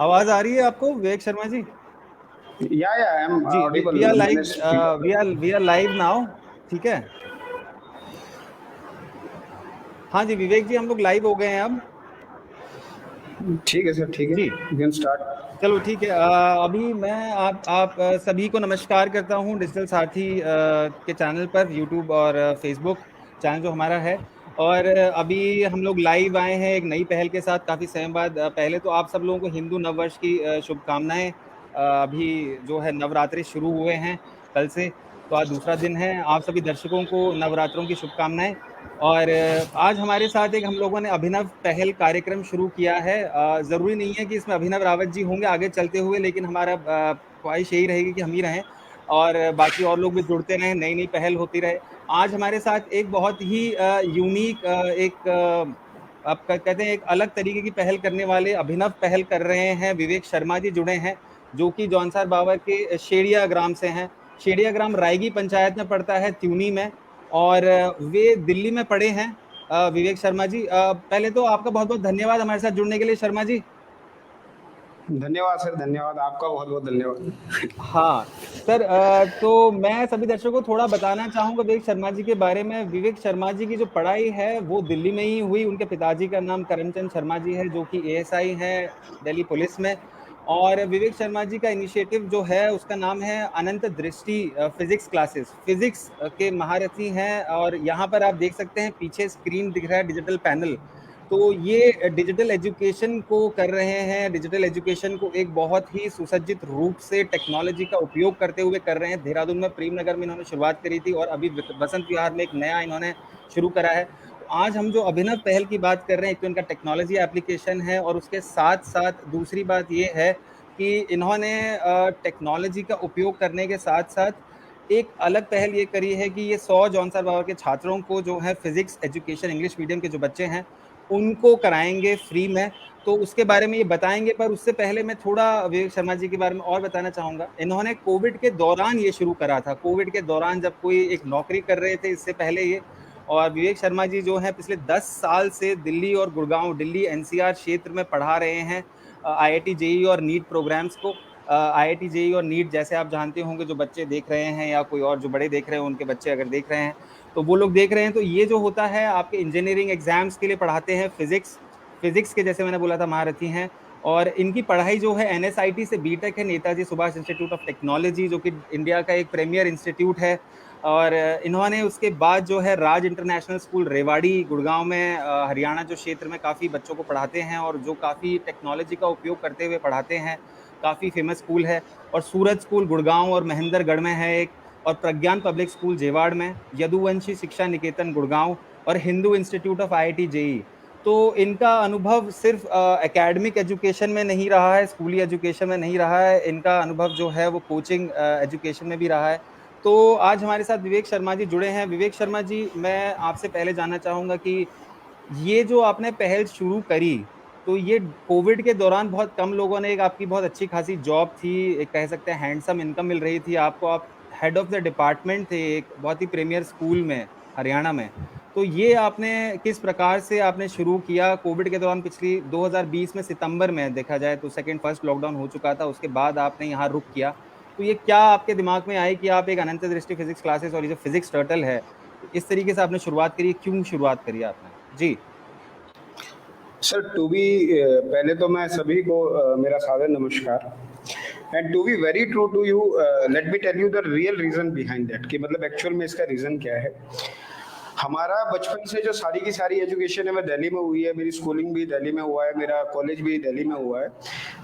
आवाज आ रही है आपको विवेक शर्मा जी? आई एम जी, ऑडिबल। वी आर मैंने live. We are live now. ठीक है। हाँ जी विवेक जी, हम लोग लाइव हो गए हैं अब। ठीक है सर, ठीक है, जी यू कैन स्टार्ट। चलो ठीक है। अभी मैं आप सभी को नमस्कार करता हूँ डिजिटल सारथी के चैनल पर, यूट्यूब और फेसबुक चैनल जो हमारा है। और अभी हम लोग लाइव आए हैं एक नई पहल के साथ काफ़ी समय बाद। पहले तो आप सब लोगों को हिंदू नववर्ष की शुभकामनाएं। अभी जो है नवरात्रि शुरू हुए हैं कल से, तो आज दूसरा दिन है। आप सभी दर्शकों को नवरात्रों की शुभकामनाएं। और आज हमारे साथ एक हम लोगों ने अभिनव पहल कार्यक्रम शुरू किया है। ज़रूरी नहीं है कि इसमें अभिनव रावत जी होंगे आगे चलते हुए, लेकिन हमारा ख्वाहिश यही रहेगी कि हम ही रहें और बाकी और लोग भी जुड़ते रहें, नई नई पहल होती रहे। आज हमारे साथ एक बहुत ही यूनिक एक आप कहते हैं एक अलग तरीके की पहल करने वाले, अभिनव पहल कर रहे हैं विवेक शर्मा जी जुड़े हैं, जो कि जौनसार बावर के शेड़िया ग्राम से हैं। शेड़िया ग्राम रायगी पंचायत में पड़ता है, त्यूनी में। और वे दिल्ली में पढ़े हैं। विवेक शर्मा जी, पहले तो आपका बहुत बहुत धन्यवाद हमारे साथ जुड़ने के लिए शर्मा जी। धन्यवाद सर, धन्यवाद, आपका बहुत बहुत धन्यवाद। हाँ सर, तो मैं सभी दर्शकों को थोड़ा बताना चाहूंगा विवेक शर्मा जी के बारे में। विवेक शर्मा जी की जो पढ़ाई है वो दिल्ली में ही हुई। उनके पिताजी का नाम करमचंद शर्मा जी है, जो कि एएसआई है दिल्ली पुलिस में। और विवेक शर्मा जी का इनिशिएटिव जो है उसका नाम है अनंत दृष्टि फिजिक्स क्लासेस। फिजिक्स के महारथी हैं। और यहाँ पर आप देख सकते हैं पीछे स्क्रीन दिख रहा है, डिजिटल पैनल। तो ये डिजिटल एजुकेशन को कर रहे हैं, डिजिटल एजुकेशन को एक बहुत ही सुसज्जित रूप से टेक्नोलॉजी का उपयोग करते हुए कर रहे हैं। देहरादून में प्रेमनगर में इन्होंने शुरुआत करी थी और अभी बसंत विहार में एक नया इन्होंने शुरू करा है। तो आज हम जो अभिनव पहल की बात कर रहे हैं, एक तो इनका टेक्नोलॉजी एप्लीकेशन है, और उसके साथ साथ दूसरी बात ये है कि इन्होंने टेक्नोलॉजी का उपयोग करने के साथ साथ एक अलग पहल ये करी है कि ये 100 जौनसार बावर के छात्रों को जो है फिजिक्स एजुकेशन, इंग्लिश मीडियम के जो बच्चे हैं उनको कराएंगे फ्री में। तो उसके बारे में ये बताएंगे, पर उससे पहले मैं थोड़ा विवेक शर्मा जी के बारे में और बताना चाहूंगा। इन्होंने कोविड के दौरान ये शुरू करा था, कोविड के दौरान जब कोई एक नौकरी कर रहे थे इससे पहले ये। और विवेक शर्मा जी जो है पिछले 10 साल से दिल्ली और गुड़गांव, दिल्ली एनसीआर क्षेत्र में पढ़ा रहे हैं आईआईटी जेईई और नीट प्रोग्राम्स को। आईआईटी जेईई और नीट जैसे आप जानते होंगे, जो बच्चे देख रहे हैं या कोई और जो बड़े देख रहे हैं उनके बच्चे अगर देख रहे हैं तो वो लोग देख रहे हैं। तो ये जो होता है आपके इंजीनियरिंग एग्जाम्स के लिए पढ़ाते हैं फिजिक्स। फिजिक्स के जैसे मैंने बोला था महारथी हैं। और इनकी पढ़ाई जो है एनएसआईटी से बीटेक है, Netaji Subhash institute of technology, जो कि इंडिया का एक प्रीमियर इंस्टीट्यूट है। और इन्होंने उसके बाद जो है राज इंटरनेशनल स्कूल रेवाड़ी गुड़गांव में हरियाणा जो क्षेत्र में काफ़ी बच्चों को पढ़ाते हैं और जो काफ़ी टेक्नोलॉजी का उपयोग करते हुए पढ़ाते हैं, काफ़ी फेमस स्कूल है। और सूरज स्कूल गुड़गांव और महेंद्रगढ़ में है एक। और प्रज्ञान पब्लिक स्कूल जेवाड़ में, यदुवंशी शिक्षा निकेतन गुड़गांव, और Hindu institute of IIT JEE. तो इनका अनुभव सिर्फ एकेडमिक एजुकेशन में नहीं रहा है, स्कूली एजुकेशन में नहीं रहा है, इनका अनुभव जो है वो कोचिंग एजुकेशन में भी रहा है। तो आज हमारे साथ विवेक शर्मा जी जुड़े हैं। विवेक शर्मा जी, मैं आपसे पहले जानना चाहूंगा कि ये जो आपने पहल शुरू करी, तो ये कोविड के दौरान बहुत कम लोगों ने, एक आपकी बहुत अच्छी खासी जॉब थी, एक कह सकते हैं हैंडसम इनकम मिल रही थी आपको, आप हेड ऑफ द डिपार्टमेंट थे एक बहुत ही प्रीमियर स्कूल में हरियाणा में। तो ये आपने किस प्रकार से आपने शुरू किया कोविड के दौरान? पिछली 2020 में सितंबर में देखा जाए तो सेकेंड फर्स्ट लॉकडाउन हो चुका था, उसके बाद आपने यहाँ रुक किया। तो ये क्या आपके दिमाग में आई कि आप एक अनंत दृष्टि फिजिक्स क्लासेस और ये जो फिजिक्स टर्टल है, तो इस तरीके से आपने शुरुआत करी, क्यों शुरुआत करी आपने जी? सर टू बी पहले तो मैं सभी को मेरा सादर नमस्कार। And to be very true to you, let me tell you the real reason behind that, कि मतलब एक्चुअल में इसका रीजन क्या है। हमारा बचपन से जो सारी की सारी एजुकेशन है वो दिल्ली में हुई है, मेरी स्कूलिंग भी दिल्ली में हुआ है, मेरा कॉलेज भी दिल्ली में हुआ है।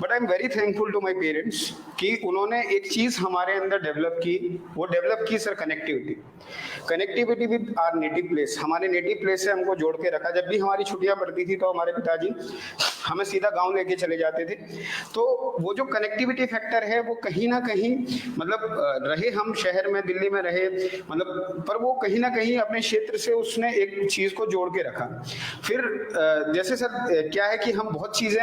But I am very thankful to my parents कि उन्होंने एक चीज हमारे अंदर डेवलप की। वो डेवलप की sir connectivity, connectivity with our native place. हमारे नेटिव प्लेस से हमको जोड़ के रखा। जब भी हमारी छुट्टियां पड़ती थी तो हमारे पिताजी हमें सीधा गांव लेके चले जाते थे। तो वो जो कनेक्टिविटी फैक्टर है वो कहीं ना कहीं मतलब रहे हम शहर में, दिल्ली में रहे, मतलब पर वो कहीं ना कहीं अपने क्षेत्र से उसने एक चीज को जोड़ के रखा। फिर जैसे सर क्या है कि हम बहुत चीजें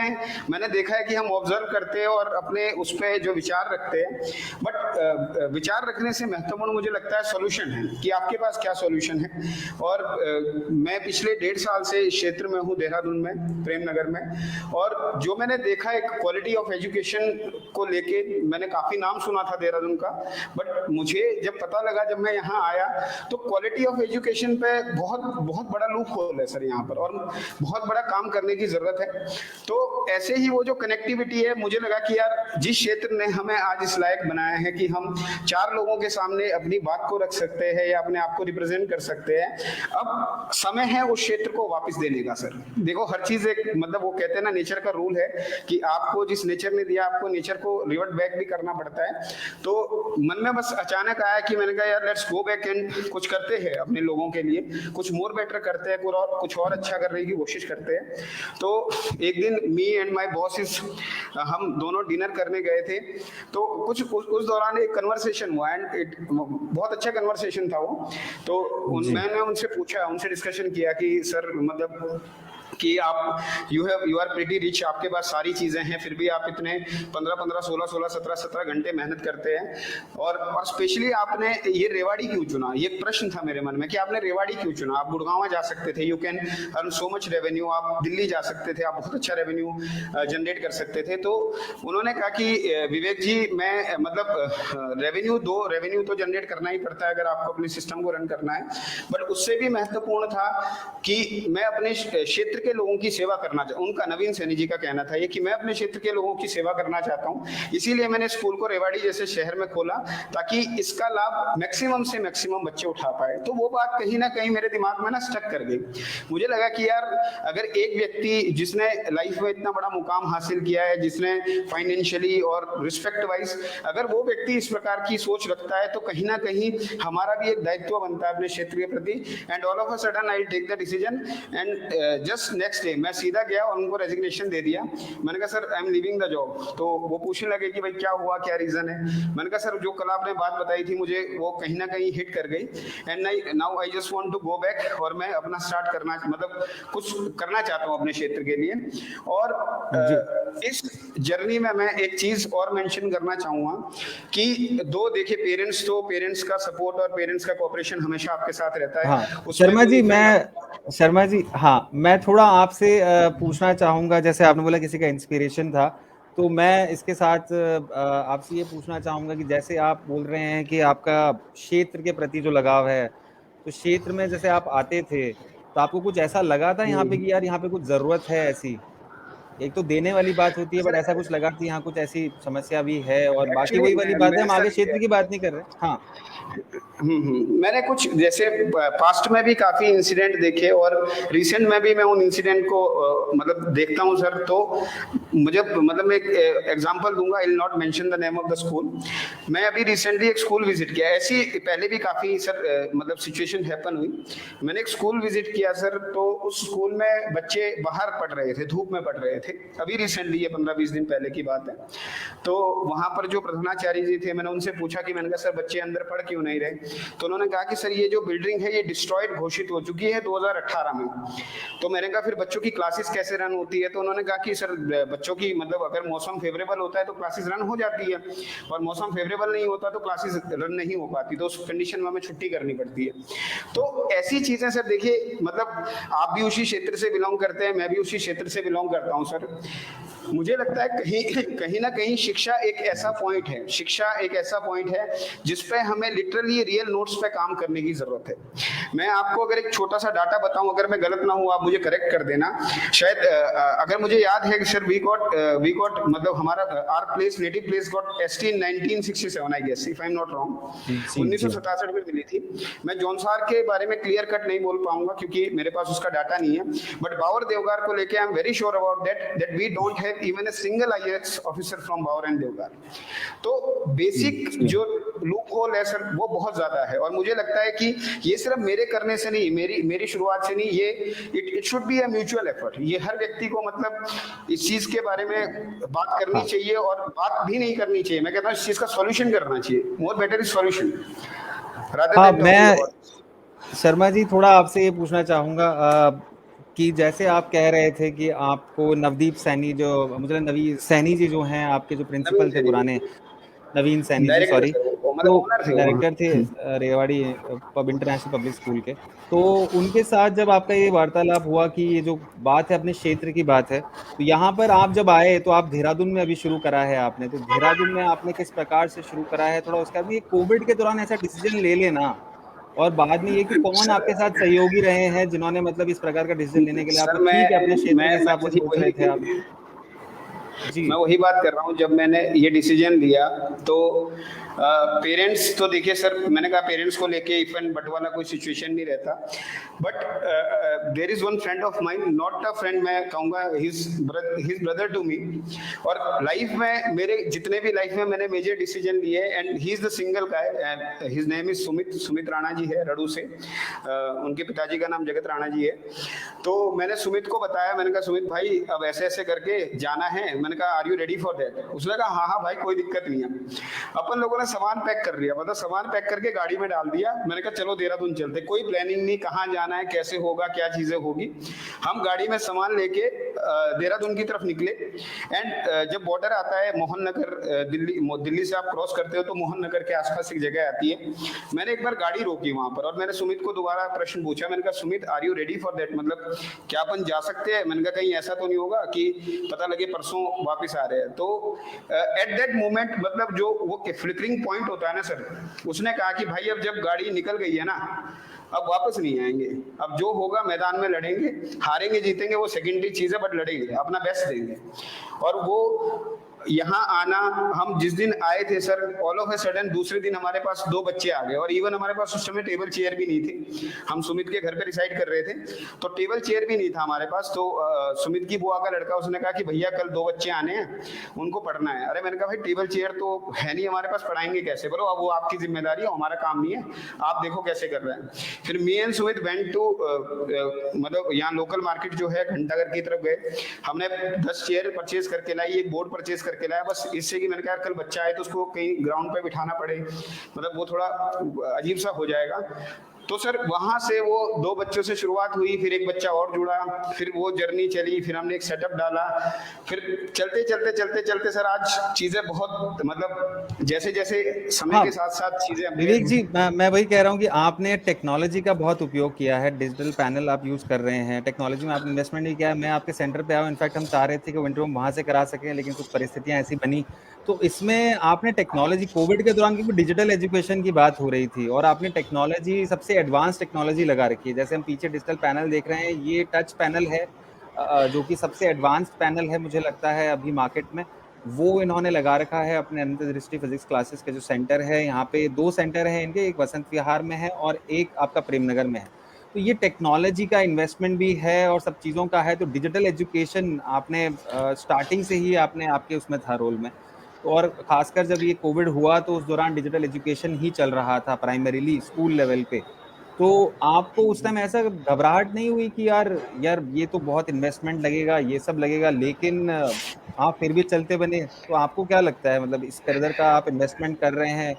मैंने देखा है कि हम ऑब्जर्व करते हैं और अपने उस पर जो विचार रखते हैं, बट विचार रखने से महत्वपूर्ण मुझे लगता है सॉल्यूशन है कि आपके पास क्या सॉल्यूशन है। और मैं पिछले 1.5 साल से इस क्षेत्र में हूँ, देहरादून में, प्रेम नगर में, और जो मैंने देखा एक क्वालिटी ऑफ एजुकेशन को लेके मैंने काफी नाम सुना था देहरादून का, बट मुझे जब पता लगा, जब मैं यहाँ आया, तो क्वालिटी ऑफ एजुकेशन पे बहुत बहुत बड़ा लूप होल है सर यहाँ पर, और बहुत बड़ा काम करने की जरूरत है। तो ऐसे ही वो जो कनेक्टिविटी है, मुझे लगा कि यार जिस क्षेत्र ने हमें आज इस लायक बनाया है कि हम 4 लोगों के सामने अपनी बात को रख सकते हैं या अपने आप को रिप्रेजेंट कर सकते हैं, अब समय है उस क्षेत्र को वापस देने का सर। देखो हर चीज एक मतलब वो कहते हैं ना, नेचर का रूल है कि आपको जिस नेचर ने दिया, आपको नेचर को रिवर्ट बैक भी करना पड़ता है। तो मन में बस अचानक आया कि मैंने कहा यार लेट्स गो बैक एंड कुछ करते हैं अपने लोगों के लिए, कुछ मोर बेटर करते हैं, कुछ और अच्छा करने की कोशिश करते हैं। तो एक दिन मी एंड माय बॉस हम दोनों डिनर करने गए थे, तो कुछ उस दौरान एक कन्वर्सेशन हुआ एंड बहुत अच्छा कन्वर्सेशन था वो। तो मैंने उनसे पूछा, उनसे डिस्कशन किया कि सर मतलब कि आप यू आर प्रीटी रिच, आपके पास सारी चीजें हैं, फिर भी आप इतने 15 16 17 घंटे मेहनत करते हैं, और स्पेशली आपने ये रेवाड़ी क्यों चुना? ये प्रश्न था मेरे मन में कि आपने रेवाड़ी क्यों चुना? आप गुड़गांव जा सकते थे, you can earn so much revenue, आप दिल्ली जा सकते थे, आप बहुत अच्छा रेवेन्यू जनरेट कर सकते थे। तो उन्होंने कहा कि विवेक जी, मैं मतलब रेवेन्यू तो जनरेट करना ही पड़ता है अगर आपको अपने सिस्टम को रन करना है, बट उससे भी महत्वपूर्ण था कि मैं अपने क्षेत्र के लोगों की सेवा करना चाहता हूं। उनका, नवीन सैनी जी का कहना था ये कि मैं अपने क्षेत्र के लोगों की सेवा करना चाहता हूं, इसीलिए मैंने स्कूल को रेवाड़ी जैसे शहर में खोला ताकि इसका लाभ मैक्सिमम से मैक्सिमम बच्चे उठा पाए। तो वो बात कहीं ना कहीं मेरे दिमाग में ना स्टक कर गई। मुझे लगा कि यार अगर एक व्यक्ति जिसने लाइफ में इतना बड़ा मुकाम हासिल किया है, जिसने फाइनेंशियली और रिस्पेक्ट वाइज अगर वो व्यक्ति इस प्रकार की सोच रखता है, तो कहीं ना कहीं हमारा भी एक दायित्व बनता है अपने क्षेत्र के प्रति। And all of a sudden I take the decision and just next day मैं सीधा गया और उनको रेजिग्नेशन दे दिया। मैंने कहा sir I am leaving the job. तो वो पूछने लगे कि भाई क्या हुआ, क्या रीजन है? मैंने कहा सर जो कल आपने बात बताई थी मुझे वो कहीं ना कहीं हिट कर गई, and now I just want to go back, और मैं अपना स्टार्ट करना मतलब कुछ करना चाहता हूँ अपने क्षेत्र के लिए। और इस जर्नी में मैं एक चीज और मेंशन करना चाहूंगा कि देखिए पेरेंट्स का सपोर्ट और पेरेंट्स का कोऑपरेशन हमेशा आपके साथ रहता है। हाँ शर्मा जी, हाँ मैं थोड़ा आपसे पूछना चाहूंगा, जैसे आपने बोला किसी का इंस्पिरेशन था, तो मैं इसके साथ आपसे ये पूछना चाहूंगा कि जैसे आप बोल रहे हैं कि आपका क्षेत्र के प्रति जो लगाव है, तो क्षेत्र में जैसे आप आते थे तो आपको कुछ ऐसा लगा था यहाँ पे कि यार यहाँ पे कुछ जरूरत है ऐसी? एक तो देने वाली बात होती है, बट ऐसा कुछ लगा कि यहाँ कुछ ऐसी समस्या भी है? और बाकी वही वाली बात है, हम आगे क्षेत्र की बात नहीं कर रहे। हाँ मैंने कुछ जैसे पास्ट में भी काफी इंसिडेंट देखे और रिसेंट में भी मैं उन इंसिडेंट को मतलब देखता हूं सर। तो मुझे मतलब मैं एक एग्जांपल दूंगा, I will not mention the name of the school. मैं अभी रिसेंटली एक स्कूल विजिट किया, ऐसी पहले भी काफी सर मतलब सिचुएशन हैपन हुई। मैंने एक स्कूल विजिट किया सर, तो उस स्कूल में बच्चे बाहर पढ़ रहे थे, धूप में पढ़ रहे थे, अभी रिसेंटली ये 15-20 दिन पहले की बात है। तो वहां पर जो प्रधानाचार्य जी थे, मैंने उनसे पूछा कि मैंने कहा सर बच्चे अंदर पढ़ क्यों नहीं रहे? तो उन्होंने कहा कि सर ये जो बिल्डिंग है ये डिस्ट्रॉयड घोषित हो चुकी है 2018 में। तो मैंने कहा फिर बच्चों की क्लासेस कैसे रन होती है? तो उन्होंने कहा कि सर बच्चों की मतलब अगर मौसम फेवरेबल होता है तो क्लासेस रन हो जाती है, और मौसम फेवरेबल नहीं होता तो क्लासेस रन नहीं हो पाती, तो उस कंडीशन में हमें छुट्टी करनी पड़ती है। तो ऐसी चीजें सर देखिए, मतलब आप भी उसी क्षेत्र से बिलोंग करते हैं, मैं भी उसी क्षेत्र से बिलोंग करता हूँ सर। मुझे लगता है कहीं ना कहीं शिक्षा एक ऐसा पॉइंट है जिसपे हमें लिटरली रियल नोट्स पे काम करने की जरूरत है। मैं आपको अगर एक छोटा सा डाटा बताऊं, अगर मैं गलत ना हूं आप मुझे करेक्ट कर देना। शायद अगर मुझे याद है कि सर वी गॉट मतलब हमारा our place, native place got ST in 1967 I guess, if I am not wrong. 1967 में मिली थी। मैं जौनसार के बारे में क्लियर कट नहीं बोल पाऊंगा क्योंकि मेरे पास उसका डाटा नहीं है, बट बावर देवगार को लेके I am very sure about that we don't have even a single IAS officer from Bawar and Devgar. तो बेसिक जो लूप होल है सर वो बहुत ज्यादा है, और मुझे लगता है कि ये सिर्फ मेरे करने से नहीं, मेरी शुरुआत से नहीं, ये it should be a mutual effort. ये हर व्यक्ति को मतलब इस चीज के बारे में बात करनी चाहिए, और बात भी नहीं करनी चाहिए, मैं कहता हूँ इस चीज का सॉल्यूशन करना चाहिए। More better is solution rather than Sharma ji, थोड़ा आपसे ये पूछना चाहूँगा कि जैसे आप कह रहे थे कि आपको नवदीप सैनी जो मुझे लगा नवी सैनी जी जो हैं आपके जो नवीन प्रिंसिपल थे सैनी पुराने, नवीन सैनी जी डायरेक्टर सॉरी, थे वो, मतलब तो ओनर थे वो। डायरेक्टर थे Rewari pub international public school के। तो उनके साथ जब आपका ये वार्तालाप हुआ कि ये जो बात है अपने क्षेत्र की बात है, तो यहाँ पर आप जब आए तो आप देहरादून में अभी शुरू करा है आपने, तो देहरादून में आपने किस प्रकार से शुरू करा है? थोड़ा उसका भी कोविड के दौरान ऐसा डिसीजन ले लेना और बाद में ये कि कौन सर आपके साथ सहयोगी रहे हैं जिन्होंने मतलब इस प्रकार का डिसीजन लेने के लिए सर आपको ठीक है अपने क्षेत्र के मैं हिसाब से वही सोच रहे थे आप। वही जी। मैं वही बात कर रहा हूँ। जब मैंने ये डिसीजन लिया तो पेरेंट्स तो देखिए सर, मैंने कहा पेरेंट्स को लेके इफ एंड बट वाला कोई सिचुएशन नहीं रहता, but there is one friend of mine, not a friend, मैं कहूँगा हिज ब्रदर टू मी। और लाइफ में मेरे जितने भी लाइफ में मैंने मेजर डिसीजन लिए, and he is the single guy, and his name is Sumit Rana ji है, रड़ू से। उनके पिताजी का नाम जगत राणा जी है। तो मैंने सुमित को बताया, मैंने कहा सुमित भाई अब ऐसे ऐसे करके जाना है। मैंने कहा are you ready for that? उसने कहा हाँ हाँ भाई कोई दिक्कत नहीं है। अपन लोगों ने सामान पैक कर लिया, मतलब सामान पैक करके गाड़ी में डाल दिया। मैंने कहा चलो देहरादून चलते, कोई प्लानिंग नहीं, कहाँ जाना है, कैसे होगा, क्या चीजें होगी। हम गाड़ी में सामान लेके देहरादून की तरफ निकले। एंड जब बॉर्डर आता है मोहन नगर, दिल्ली से आप क्रॉस करते हो तो मोहन नगर के आसपास एक जगह आती है। मैंने एक बार गाड़ी रोकी वहां पर और मैंने सुमित को दोबारा प्रश्न पूछा। मैंने कहा Sumit are you ready for that, मतलब क्या अपन जा सकते हैं? मैंने कहा कहीं ऐसा तो नहीं होगा कि पता लगे परसों वापस आ रहे हैं। तो एट दैट मोमेंट, मतलब जो वो फ्लिकरिंग पॉइंट होता है ना सर, उसने कहा कि भाई अब जब गाड़ी निकल गई है ना, अब वापस नहीं आएंगे। अब जो होगा मैदान में लड़ेंगे, हारेंगे जीतेंगे वो सेकेंडरी चीज है, बट लड़ेंगे, अपना बेस्ट देंगे। और वो यहाँ आना, हम जिस दिन आए थे sir, all of a sudden दूसरे दिन हमारे पास 2 बच्चे आ गए। और इवन हमारे पास उस समय टेबल चेयर भी नहीं थी। हम सुमित के घर पे रिसाइड कर रहे थे, तो टेबल चेयर भी नहीं था हमारे पास। तो सुमित की बुआ का लड़का, उसने कहा कि भैया कल 2 बच्चे आने हैं, उनको पढ़ना है। अरे मैंने कहा भाई टेबल चेयर तो है नहीं हमारे पास, पढ़ाएंगे कैसे? बोलो अब वो आपकी जिम्मेदारी है, हमारा काम नहीं है, आप देखो कैसे कर रहे हैं। फिर me and Sumit went to, मतलब यहाँ लोकल मार्केट जो है घंटाघर की तरफ गए। हमने 10 चेयर परचेज करके लाई, एक बोर्ड परचेज करके लाया, बस इससे कि मैंने कहा कल बच्चा आए तो उसको कहीं ग्राउंड पे बिठाना पड़े, मतलब वो थोड़ा अजीब सा हो जाएगा। तो सर वहां से वो 2 बच्चों से शुरुआत हुई, फिर एक बच्चा और जुड़ा, फिर वो जर्नी चली, फिर हमने एक सेटअप डाला, फिर चलते चलते चलते चलते सर आज चीजें बहुत, मतलब जैसे जैसे समय हाँ के साथ साथ चीजें विवेक अपडेट जी, मैं वही कह रहा हूँ कि आपने टेक्नोलॉजी का बहुत उपयोग किया है, डिजिटल पैनल आप यूज कर रहे हैं, टेक्नोलॉजी में आपने इन्वेस्टमेंट नहीं किया है। मैं आपके सेंटर पे आया हूँ, इनफैक्ट हम चाह रहे थे कि वो इंटरव्यू वहां से करा सकें, लेकिन कुछ परिस्थितियां ऐसी बनी। तो इसमें आपने टेक्नोलॉजी कोविड के दौरान, क्योंकि डिजिटल एजुकेशन की बात हो रही थी और आपने टेक्नोलॉजी सबसे एडवांस टेक्नोलॉजी लगा रखी है। जैसे हम पीछे डिजिटल पैनल देख रहे हैं, ये टच पैनल है, जो कि सबसे एडवांस्ड पैनल है मुझे लगता है अभी मार्केट में। वो इन्होंने लगा रखा है अपने अनंत दृष्टि फिजिक्स क्लासेस के जो सेंटर है, यहाँ पे 2 सेंटर हैं इनके, एक वसंत विहार में है और एक आपका प्रेमनगर में है। तो ये टेक्नोलॉजी का इन्वेस्टमेंट भी है और सब चीज़ों का है। तो डिजिटल एजुकेशन आपने स्टार्टिंग से ही आपने आपके उसमें था रोल में। तो और खासकर जब ये कोविड हुआ तो उस दौरान डिजिटल एजुकेशन ही चल रहा था प्राइमरीली स्कूल लेवल पे। तो आपको उस टाइम ऐसा घबराहट नहीं हुई कि यार यार ये तो बहुत इन्वेस्टमेंट लगेगा, ये सब लगेगा, लेकिन आप फिर भी चलते बने? तो आपको क्या लगता है, मतलब इस कदर का आप इन्वेस्टमेंट कर रहे हैं,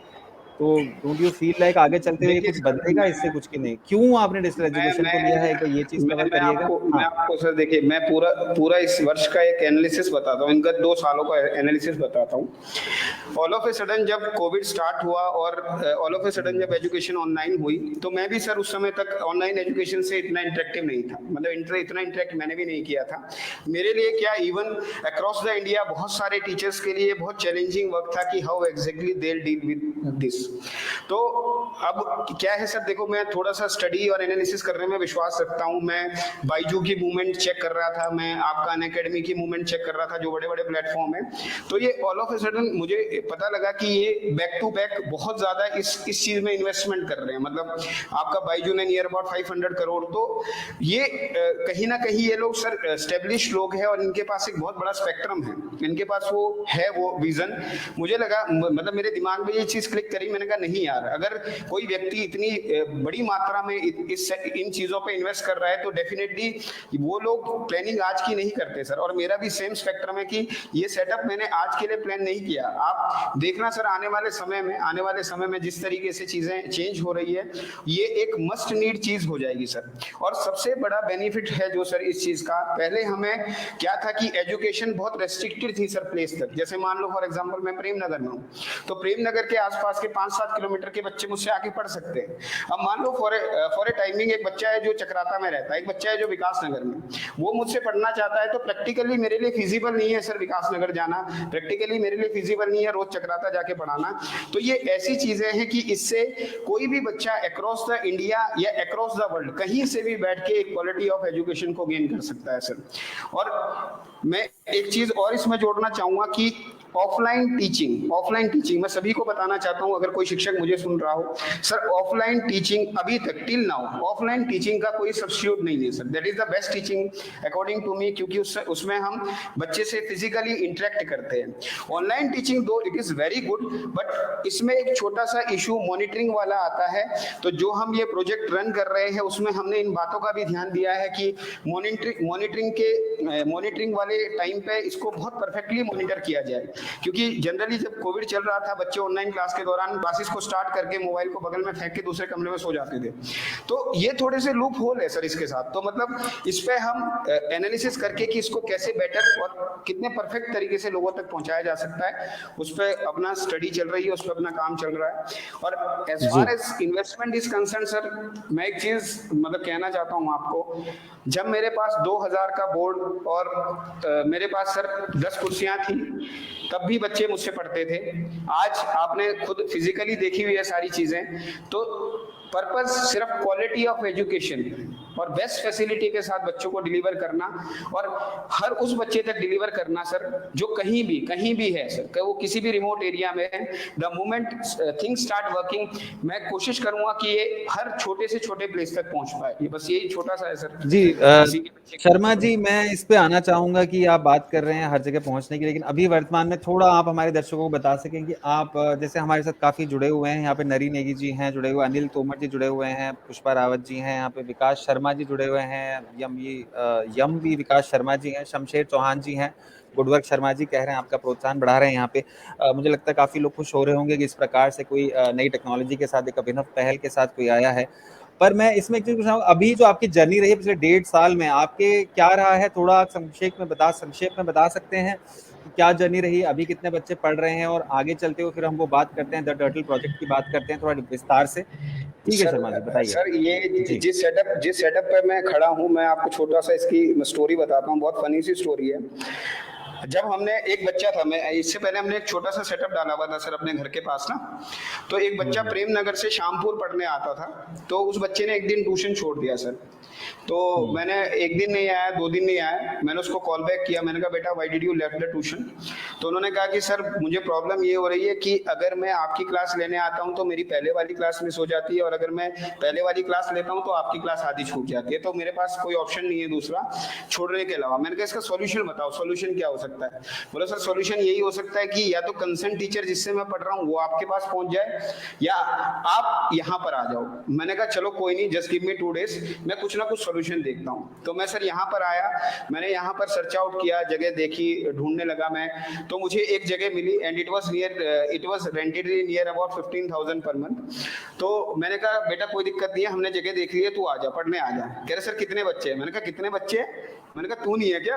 तो डोंट यू फील लाइक आगे चलते हुए देखिए कुछ सर, बदलेगा इससे कुछ कि नहीं? क्यों आपने डिजिटल एजुकेशन को लिया है कि ये चीज कवर करिएगा? मैं हाँ। आपको सर देखिए, मैं पूरा पूरा इस वर्ष का एक एनालिसिस बताता हूँ, इनका 2 सालों का एनालिसिस बताता हूँ। ऑल ऑफ ए सडन जब कोविड स्टार्ट हुआ और ऑल ऑफ ए सडन जब एजुकेशन ऑनलाइन हुई, तो मैं भी सर उस समय तक ऑनलाइन एजुकेशन से इतना इंटरेक्टिव नहीं था, मतलब इतना इंटरेक्ट मैंने भी नहीं किया था। मेरे लिए क्या, इवन अक्रॉस द इंडिया बहुत सारे टीचर्स के लिए बहुत चैलेंजिंग वर्क था कि how exactly they deal with this. तो अब क्या है सर, देखो मैं थोड़ा सा स्टडी और एनालिसिस करने में विश्वास रखता हूँ। मैं बाइजू की मूवमेंट चेक कर रहा था, मैं आपका अनअकैडमी की मूवमेंट चेक कर रहा था, जो बड़े बड़े प्लेटफॉर्म है। तो ये ऑल ऑफ ए सडन मुझे पता लगा कि ये बैक टू बैक बहुत ज्यादा इस चीज में इन्वेस्टमेंट कर रहे हैं। मतलब आपका बाइजू ने नियर अबाउट 500 करोड़, तो ये कहीं ना कहीं ये लोग सर एस्टेब्लिश लोग हैं और इनके पास एक बहुत बड़ा स्पेक्ट्रम है, इनके पास वो विजन। मुझे लगा, मतलब मेरे दिमाग में ये चीज क्लिक करी, मैंने कहा नहीं यार, अगर कोई व्यक्ति इतनी बड़ी मात्रा में इन चीजों पे इन्वेस्ट कर रहा है तो डेफिनेटली वो लोग प्लानिंग आज की नहीं करते सर। और मेरा भी सेम स्पेक्ट्रम है कि ये सेटअप मैंने आज के लिए प्लान नहीं किया। आप देखना सर आने वाले समय में जिस तरीके से चीजें चेंज हो रही है, ये एक मस्ट नीड चीज हो जाएगी सर। और सबसे बड़ा बेनिफिट है जो सर इस चीज का, पहले हमें क्या था कि एजुकेशन बहुत रेस्ट्रिक्टेड थी सर प्लेस तक। जैसे मान लो फॉर एग्जांपल मैं प्रेम नगर में हूँ, तो प्रेम नगर के आसपास के 5-7 किलोमीटर के बच्चे मुझसे आके पढ़ सकते हैं। अब मान लो फॉर ए टाइमिंग एक बच्चा है जो चक्राता में रहता है, एक बच्चा है जो विकास नगर में, वो मुझसे पढ़ना चाहता है, तो प्रैक्टिकली मेरे लिए फिजिबल नहीं है सर विकास नगर जाना, प्रैक्टिकली मेरे लिए फिजिबल नहीं है रोज चक्राता जाके पढ़ाना। तो ये ऐसी चीजें हैं कि इससे कोई भी बच्चा अक्रॉस द इंडिया या अक्रॉस द वर्ल्ड कहीं से भी बैठ के एक क्वालिटी ऑफ एजुकेशन को गेन कर सकता है सर। और मैं एक चीज और इसमें जोड़ना चाहूंगा कि ऑफलाइन टीचिंग मैं सभी को बताना चाहता हूं, अगर कोई शिक्षक मुझे सुन रहा हो सर, ऑफलाइन टीचिंग अभी तक टिल नाउ ऑफलाइन टीचिंग का कोई सब्स्टिट्यूट नहीं है sir. That is the best teaching according to me, क्योंकि उसमें हम बच्चे से फिजिकली इंटरेक्ट करते हैं। Online teaching though it is very good, but इसमें एक छोटा सा इशू मॉनिटरिंग वाला आता है। तो जो हम ये प्रोजेक्ट रन कर रहे हैं उसमें हमने इन बातों का भी ध्यान दिया है कि मॉनिटरिंग वाले टाइम पे इसको बहुत परफेक्टली मॉनिटर किया जाए, क्योंकि जनरली जब कोविड चल रहा था बच्चे ऑनलाइन क्लास के दौरान क्लासेस को स्टार्ट करके मोबाइल को बगल में फेंक के दूसरे कमरे में सो जाते थे। तो ये थोड़े से लूप होल है सर इसके साथ। तो मतलब इस पे हम एनालिसिस करके कि इसको कैसे बेटर और कितने परफेक्ट तरीके से लोगों तक पहुंचाया जा सकता है, उस पे अपना स्टडी चल रही है, उस पे अपना काम चल रहा है। और as far as investment is concern sir, मैं एक चीज मतलब कहना चाहता हूँ आपको, जब मेरे पास 2000 का बोर्ड और मेरे पास सर 10 कुर्सियां थी, तब भी बच्चे मुझसे पढ़ते थे। आज आपने खुद फिजिकली देखी हुई है सारी चीजें। तो पर्पस सिर्फ क्वालिटी ऑफ एजुकेशन और बेस्ट फैसिलिटी के साथ बच्चों को डिलीवर करना, और हर उस बच्चे तक डिलीवर करना सर जो कहीं भी है सर, वो किसी भी रिमोट एरिया में है। The moment things start working, मैं कोशिश करूंगा कि ये हर छोटे से छोटे प्लेस तक पहुंच पाए। ये बस यही छोटा सा है सर। जी शर्मा जी, मैं इस पे आना चाहूंगा कि आप बात कर रहे हैं हर जगह पहुंचने की, लेकिन अभी वर्तमान में थोड़ा आप हमारे दर्शकों को बता सकें कि आप जैसे हमारे साथ काफी जुड़े हुए हैं, यहाँ पे नरी नेगी जी हैं जुड़े हुए, अनिल तोमर जी जुड़े हुए हैं, पुष्पा रावत जी हैं, यहाँ पे विकास शर्मा जी जुड़े हुए हैं, यम भी विकास शर्मा जी हैं, शमशेर चौहान जी हैं, गुडवर्क शर्मा जी कह रहे हैं आपका प्रोत्साहन बढ़ा रहे हैं यहाँ पे। मुझे लगता है काफी लोग खुश हो रहे होंगे कि इस प्रकार से कोई नई टेक्नोलॉजी के साथ एक अभिनव पहल के साथ कोई आया है। पर मैं इसमें एक चीज पूछना, अभी जो आपकी जर्नी रही है पिछले 1.5 साल में, आपके क्या रहा है, थोड़ा संक्षेप में बता सकते हैं क्या जर्नी रही, अभी कितने बच्चे पढ़ रहे हैं, और आगे चलते हुए फिर हम वो बात करते हैं द टर्टल प्रोजेक्ट की बात करते हैं थोड़ा विस्तार से। ठीक है शर्मा जी, बताइए। सर ये जिस सेटअप पे मैं खड़ा हूँ, मैं आपको छोटा सा इसकी स्टोरी बताता हूँ, बहुत फनी सी स्टोरी है। जब हमने एक बच्चा था, मैं इससे पहले हमने एक छोटा सा सेटअप डाला हुआ था सर अपने घर के पास ना, तो एक बच्चा प्रेम नगर से शामपुर पढ़ने आता था, तो उस बच्चे ने एक दिन ट्यूशन छोड़ दिया सर। तो मैंने एक दिन नहीं आया, 2 दिन नहीं आया, मैंने उसको कॉल बैक किया, मैंने कहा बेटा why did you left the tuition. तो उन्होंने कहा कि सर मुझे प्रॉब्लम ये हो रही है कि अगर मैं आपकी क्लास लेने आता हूँ तो मेरी पहले वाली क्लास मिस हो जाती है, और अगर मैं पहले वाली क्लास लेता हूँ तो आपकी क्लास आधी छूट जाती है, तो मेरे पास कोई ऑप्शन नहीं है दूसरा छोड़ने के अलावा। मैंने कहा इसका सोल्यूशन बताओ, सोल्यूशन क्या हो सकता है। बोला सर सोल्यूशन यही हो सकता है कि या तो कंसर्न टीचर जिससे मैं पढ़ रहा हूँ वो आपके पास पहुंच जाए, या आप यहाँ पर आ जाओ। मैंने कहा चलो कोई नहीं, जस्ट गिव मी 2 डेज, मैं कुछ ना कुछ सोल्यूशन देखता हूँ। तो मैं सर यहाँ पर आया, मैंने यहाँ पर सर्च आउट किया, जगह देखी, ढूंढने लगा मैं, तो मुझे एक जगह मिली and it was rented near about 15,000 per month. तो मैंने कहा बेटा कोई दिक्कत नहीं है, हमने जगह देख ली है, तू आ जा, पढ़ने आ जा। कह रहे सर कितने बच्चे हैं? मैंने कहा कितने बच्चे? मैंने कहा तू नहीं है क्या?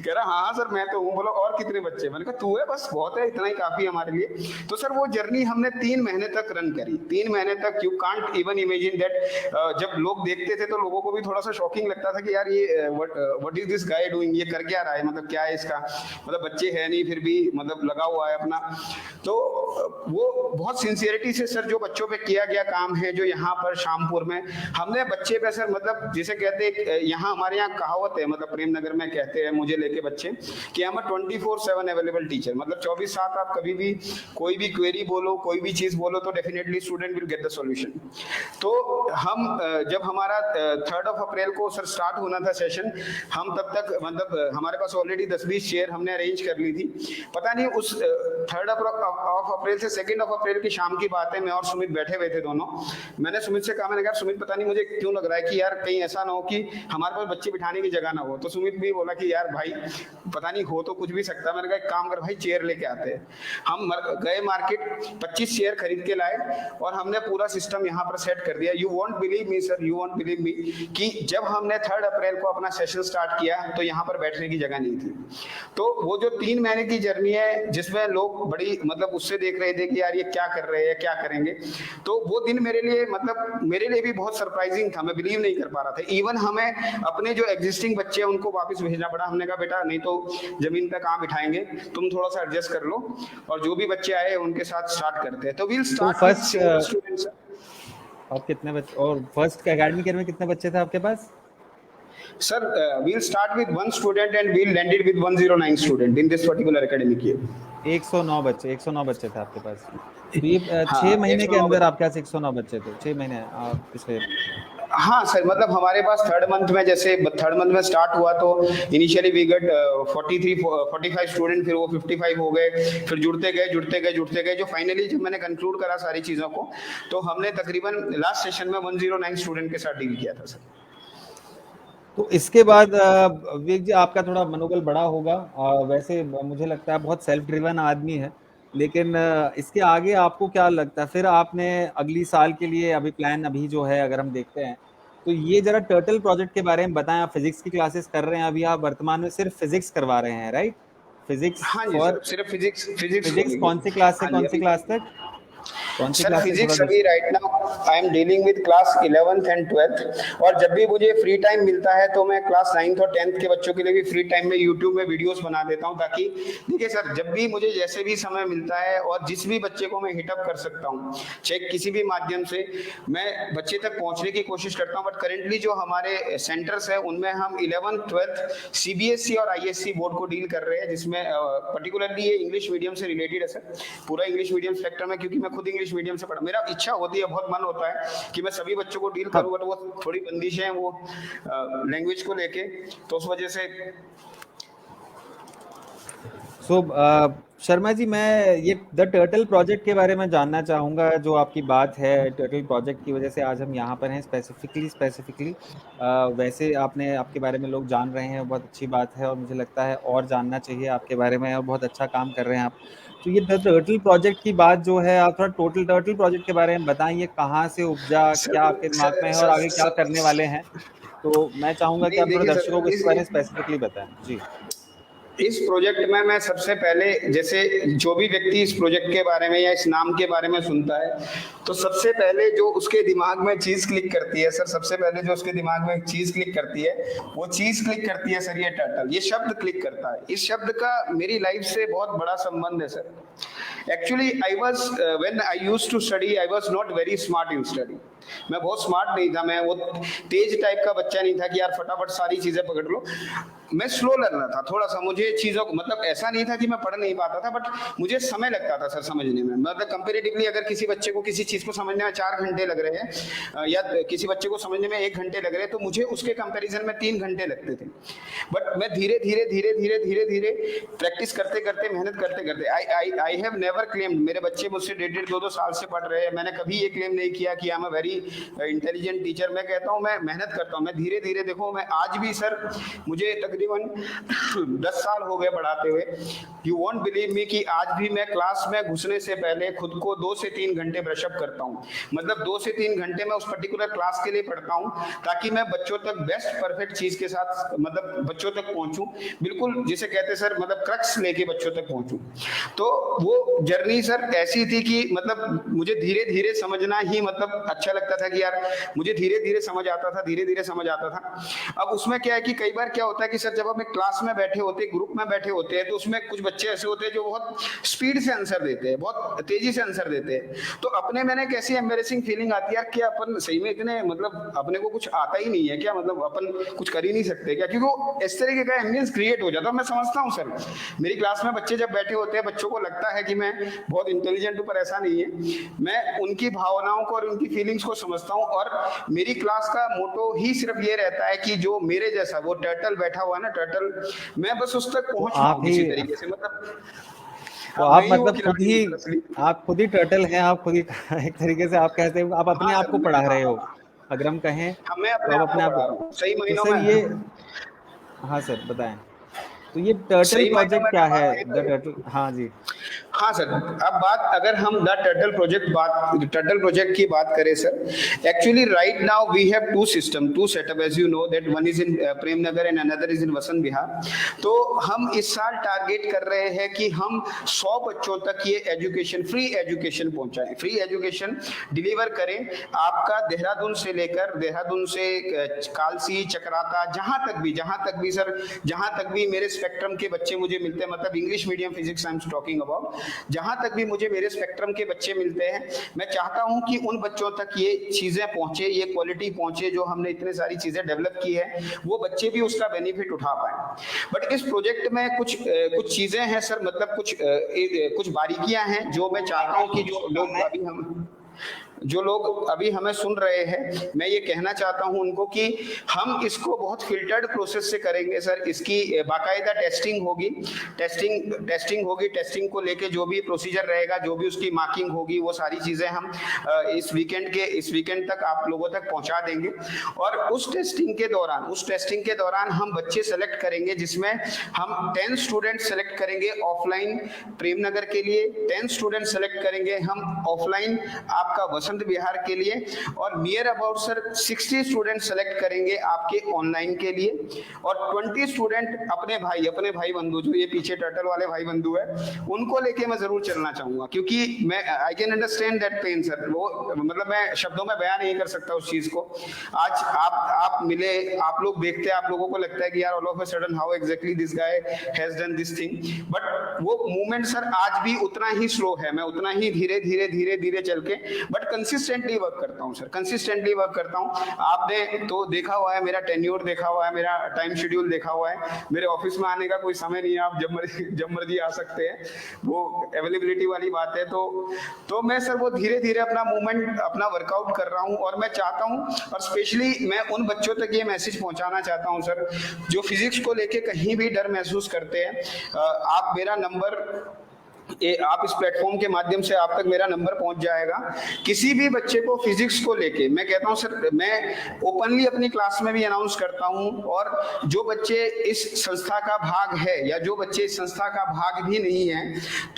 कह रहा हाँ सर मैं तो हूँ। बोला और कितने बच्चे? मैंने कहा तू है, बस बहुत है, इतना ही काफी हमारे लिए। तो सर वो जर्नी हमने 3 महीने तक रन करी, 3 महीने तक। You can't even imagine that. जब लोग देखते थे तो लोगों को भी थोड़ा सा शॉकिंग लगता था कि यार ये what is this guy doing, ये कर क्या रहा है, मतलब क्या है इसका, मतलब बच्चे है नहीं फिर भी मतलब लगा हुआ है अपना। तो वो बहुत सिंसियरिटी से सर जो बच्चों पे किया गया काम है, जो यहाँ पर शामपुर में हमने बच्चे पे सर, मतलब जिसे कहते हैं यहाँ हमारे यहाँ कहावत है, मतलब प्रेम नगर में कहते हैं मुझे लेके बच्चे कि हम 24/7 अवेलेबल टीचर, मतलब 24/7 आप कभी भी कोई भी क्वेरी बोलो, कोई भी चीज बोलो तो definitely student will get the solution. तो हम जब हमारा 3rd of अप्रैल को सर स्टार्ट होना था सेशन, हम तब तक मतलब हमारे पास ऑलरेडी 10-20 चेयर हमने अरेंज कर ली थी। पता नहीं उस 3rd ऑफ अप्रैल से 2nd ऑफ अप्रैल की शाम की बात है, मैं और सुमित बैठे हुए थे दोनों। मैंने सुमित से कहा, मैंने कहा सुमित पता नहीं मुझे क्यों लग रहा है कि यार कहीं ऐसा ना हो कि हमारे पास बच्चे बिठाने की जगह ना हो। तो सुमित भी बोला कि यार भाई पता नहीं हो तो कुछ भी सकता है। मैंने कहा एक काम कर भाई, चेयर लेके आते हैं। हम गए मार्केट, 25 चेयर खरीद के लाए और हमने पूरा सिस्टम यहाँ पर सेट कर दिया। You won't believe me sir, you won't believe me कि जब हमने 3rd अप्रैल को अपना सेशन स्टार्ट किया तो यहाँ पर बैठने की जगह नहीं थी। तो वो जो 3 महीने की जर्नी है जिसमें लोग बड़ी मतलब उससे देख रहे थे कि यार ये क्या कर रहे हैं, क्या करेंगे, तो वो दिन मेरे लिए मतलब मेरे लिए भी बहुत सरप्राइजिंग था। मैं बिलीव नहीं कर पा रहा था। इवन हमें अपने जो एग्जिस्टिंग बच्चे हैं उनको वापस भेजना पड़ा। हमने कहा बेटा नहीं तो जमीन पे कहाँ बिठाएंगे, तुम थोड़ा सा एडजस्ट कर लो और जो भी बच्चे आए उनके साथ स्टार्ट करते हैं। तो we'll start with single students. आप कितने बच्चे, और फर्स्ट एकेडमिक ईयर में कितने बच्चे थे आपके पास? Sir, we'll start with 1 student and we'll end it with 109 student in this particular academic year. 109 बच्चे थे आपके पास। तो ये 6 हाँ, महीने के 109 अंदर आपके पास 109 बच्चे थे, 6 महीने पिछले। हाँ सर, मतलब हमारे पास 3rd मंथ में, जैसे 3rd मंथ में स्टार्ट हुआ तो इनिशियली वी गट 45 स्टूडेंट, फिर वो 55 हो गए, फिर जुड़ते गए जो फाइनली जब मैंने कंक्लूड करा सारी चीजों को तो हमने तकरीबन लास्ट सेशन में 109 स्टूडेंट के साथ डील किया था सर। तो इसके बाद विवेक जी आपका थोड़ा मनोबल बड़ा होगा। वैसे मुझे लगता है बहुत सेल्फ ड्रिवन आदमी है, लेकिन इसके आगे आपको क्या लगता है? फिर आपने अगली साल के लिए अभी प्लान अभी जो है अगर हम देखते हैं तो ये जरा टर्टल प्रोजेक्ट के बारे में बताएं। आप फिजिक्स की क्लासेस कर रहे हैं, अभी आप वर्तमान में सिर्फ फिजिक्स करवा रहे हैं, राइट? फिजिक्स हाँ जी और सर, सिर्फ फिजिक्स कौन सी क्लास से कौन सी क्लास तक? कौन सी सर क्लास से फिजिक्स थोड़ा अभी right now I am dealing with class 11th and 12th, और जब भी मुझे फ्री टाइम मिलता है तो मैं क्लास 9th और 10th के बच्चों के लिए भी फ्री टाइम में यूट्यूब में वीडियोस बना देता हूं, ताकि देखिए सर जब भी मुझे जैसे भी समय मिलता है और जिस भी बच्चे को मैं हिटअप कर सकता हूं चाहे किसी भी माध्यम से, मैं बच्चे तक पहुंचने की कोशिश करता हूं। बट करेंटली जो हमारे सेंटर्स है उनमें हम 11th 12th सीबीएसई और आईएससी बोर्ड को डील कर रहे हैं, जिसमें पर्टिकुलरली ये इंग्लिश मीडियम से रिलेटेड है सर, पूरा इंग्लिश मीडियम सेक्टर में, क्योंकि मैं खुद इंग्लिश मीडियम से पढ़ा। मेरा इच्छा होती है, बहुत मन होता है कि मैं सभी बच्चों को डील करूं, बट वो थोड़ी बंदिशें हैं वो लैंग्वेज को लेके, तो उस वजह से। शर्मा जी, मैं ये द टर्टल प्रोजेक्ट के बारे में जानना चाहूँगा। जो आपकी बात है टर्टल प्रोजेक्ट की वजह से आज हम यहाँ पर हैं स्पेसिफिकली। वैसे आपके बारे में लोग जान रहे हैं, बहुत अच्छी बात है और मुझे लगता है और जानना चाहिए आपके बारे में, और बहुत अच्छा काम कर रहे हैं आप। तो ये द टर्टल प्रोजेक्ट की बात जो है, आप थोड़ा टर्टल प्रोजेक्ट के बारे में बताएं। ये कहाँ से उपजा, क्या आपके दिमाग में है और आगे क्या करने वाले हैं? तो मैं चाहूँगा कि आप थोड़ा दर्शकों को इसके बारे में स्पेसिफिकली बताएं जी। इस प्रोजेक्ट में मैं सबसे पहले, जैसे जो भी व्यक्ति इस प्रोजेक्ट के बारे में या इस नाम के बारे में सुनता है तो सबसे पहले जो उसके दिमाग में चीज क्लिक करती है सर, सबसे पहले जो उसके दिमाग में एक चीज क्लिक करती है वो चीज क्लिक करती है सर, ये टर्टल, ये शब्द क्लिक करता है। इस शब्द का मेरी लाइफ से बहुत बड़ा संबंध है sir. Actually I was when I used to study I was not very smart in study. मैं बहुत स्मार्ट नहीं था, मैं वो तेज टाइप का बच्चा नहीं था कि यार फटाफट सारी चीजें पकड़ लो। मैं स्लो लर्नर था थोड़ा सा, मुझे चीजों को मतलब ऐसा नहीं था कि मैं पढ़ नहीं पाता था, बट मुझे समय लगता था सर समझने में। मतलब कंपैरेटिवली अगर किसी बच्चे को किसी चीज को समझने में 4 घंटे लग रहे हैं या किसी बच्चे को समझने में 1 घंटे लग रहे हैं, तो मुझे उसके कंपैरिजन में 3 घंटे लगते थे। बट मैं धीरे धीरे प्रैक्टिस करते करते, मेहनत करते करते, आई हैव नेवर क्लेम्ड, मेरे बच्चे मुझसे 1.5 2 साल से पढ़ रहे हैं, मैंने कभी ये क्लेम नहीं किया कि I am a very intelligent teacher. मैं कहता हूँ मैं मेहनत करता हूँ, मैं धीरे धीरे, देखो मैं आज भी सर मुझे तकरीबन 10 साल हो गए पढ़ाते हुए। यू वोंट बिलीव मी कि आज भी मैं क्लास में घुसने से पहले खुद को 2 से 3 घंटे ब्रशअप करता हूँ। मतलब 2 से 3 घंटे मैं उस पर्टिकुलर क्लास के लिए पढ़ता हूँ, ताकि मैं बच्चों तक बेस्ट परफेक्ट चीज के साथ, मतलब बच्चों तक पहुंचूं, बिल्कुल जिसे कहते हैं सर मतलब क्रक्स लेके बच्चों तक पहुंचूं। तो वो जर्नी सर ऐसी थी कि मतलब मुझे धीरे धीरे समझना ही मतलब अच्छा लगता था कि यार मुझे धीरे धीरे समझ आता था, धीरे धीरे समझ आता था। अब उसमें क्या है कि कई बार क्या होता है कि सर सर जब हम एक क्लास में बैठे होते हैं, ग्रुप में बैठे होते हैं, तो उसमें कुछ बच्चे ऐसे होते हैं जो बहुत स्पीड से आंसर देते हैं, बहुत तेजी से आंसर देते हैं, तो अपने मैंने कैसी एम्बेरेसिंग फीलिंग आती है यार, क्या अपन सही में इतने मतलब अपने को कुछ आता ही नहीं है क्या, मतलब अपन कुछ कर ही नहीं सकते क्या, क्योंकि वो इस तरीके का एम्बियंस क्रिएट हो जाता है। मैं समझता हूँ सर, मेरी क्लास में बच्चे जब बैठे होते हैं, बच्चों को लगता है कि मैं बहुत इंटेलिजेंट हूँ, पर ऐसा नहीं है। मैं उनकी भावनाओं को और उनकी फीलिंग्स को समझता हूँ, और मेरी क्लास का मोटो ही सिर्फ ये रहता है कि जो मेरे जैसा वो टर्टल बैठा हुआ है ना, टर्टल, मैं बस उस तक तो पहुंच आप पाऊँ ही किसी तरीके से, मतलब तो हाँ मैं आप ही वो मतलब खुद खिलाड़ी ही हूँ सर असली। आप खुद ही टर्टल हैं, आप खुद ही एक तरीके से आप कहते हैं आप अपने हाँ आप सर को मैं, पढ़ा हाँ रहे हो, हाँ अगर हम कहें हाँ, मैं तो अपने आप आप को अपने आप पढ़ा को। रहा हूँ सही तो महीनों सर ये में। हाँ सर बताएं, तो ये टर्टल सही मायनों प्रोजेक्ट में क्या मैं है, बात कही द तो, टर्टल, हाँ जी। हाँ सर, अब बात अगर हम द टर्टल प्रोजेक्ट की बात करें sir, actually right now we have two system, two setup, as you know that one is in Prem Nagar and another is in Vasant Vihar. तो हम इस साल टारगेट कर रहे हैं कि हम 100 बच्चों तक ये एजुकेशन, फ्री एजुकेशन पहुंचाएं, फ्री एजुकेशन डिलीवर करें। आपका देहरादून से लेकर, देहरादून से कालसी, चक्राता, जहां तक भी सर, जहां तक भी मेरे स्पेक्ट्रम के बच्चे मुझे मिलते हैं, मतलब English medium physics I am talking about, जहां तक भी मुझे मेरे स्पेक्ट्रम के बच्चे मिलते हैं, मैं चाहता हूं कि उन बच्चों तक ये चीजें पहुंचे, ये क्वालिटी पहुंचे, जो हमने इतने सारी चीजें डेवलप की है, वो बच्चे भी उसका बेनिफिट उठा पाए। बट इस प्रोजेक्ट में कुछ चीजें हैं सर, मतलब कुछ बारीकियां हैं जो मैं चाहता हूं कि जो लोग अभी हमें सुन रहे हैं, मैं ये कहना चाहता हूं उनको कि हम इसको बहुत फिल्टर्ड प्रोसेस से करेंगे सर। इसकी बाकायदा टेस्टिंग होगी, टेस्टिंग को लेके जो भी प्रोसीजर रहेगा, जो भी उसकी मार्किंग होगी, वो सारी चीजें हम इस वीकेंड तक आप लोगों तक पहुंचा देंगे। और उस टेस्टिंग के दौरान हम बच्चे सेलेक्ट करेंगे, जिसमें हम 10 स्टूडेंट सेलेक्ट करेंगे ऑफलाइन प्रेमनगर के लिए, 10 स्टूडेंट सेलेक्ट करेंगे हम ऑफलाइन आपका वसंत विहार के लिए, और near about sir 60 student select करेंगे आपके ऑनलाइन के लिए, और 20 स्टूडेंट अपने भाई बंधु, जो ये पीछे टर्टल वाले भाई बंधु है, उनको लेके मैं जरूर चलना चाहूंगा, क्योंकि मैं आई can understand that pain sir, वो मतलब मैं शब्दों में बयान नहीं कर सकता उस चीज को। आज आप मिले, आप लोग देखते हैं, आप लोगों को लगता है कि यार all of a sudden how exactly this guy has done this thing, but वो मूवमेंट सर आज भी उतना ही स्लो है, मैं उतना ही धीरे चल के, बट कंसिस्टेंटली वर्क करता हूं सर, कंसिस्टेंटली वर्क करता हूं। आपने तो देखा हुआ है, मेरा टेन्योर देखा हुआ है, मेरा टाइम शेड्यूल देखा हुआ है, मेरे ऑफिस में आने का कोई समय नहीं है, आप जब मर्जी आ सकते हैं, वो अवेलेबिलिटी वाली बात है। तो मैं सर वो धीरे अपना मूवमेंट, अपना वर्कआउट कर रहा हूं, और मैं चाहता हूं, और स्पेशली मैं उन बच्चों तक ये मैसेज पहुंचाना चाहता हूं सर, जो फिजिक्स को लेके कहीं भी डर महसूस करते हैं। आप मेरा नंबर, आप इस प्लेटफॉर्म के माध्यम से आप तक मेरा नंबर पहुंच जाएगा। किसी भी बच्चे को फिजिक्स को लेके, मैं कहता हूं सर, मैं ओपनली अपनी क्लास में भी अनाउंस करता हूं, और जो बच्चे इस संस्था का भाग है, या जो बच्चे इस संस्था का भाग भी नहीं है,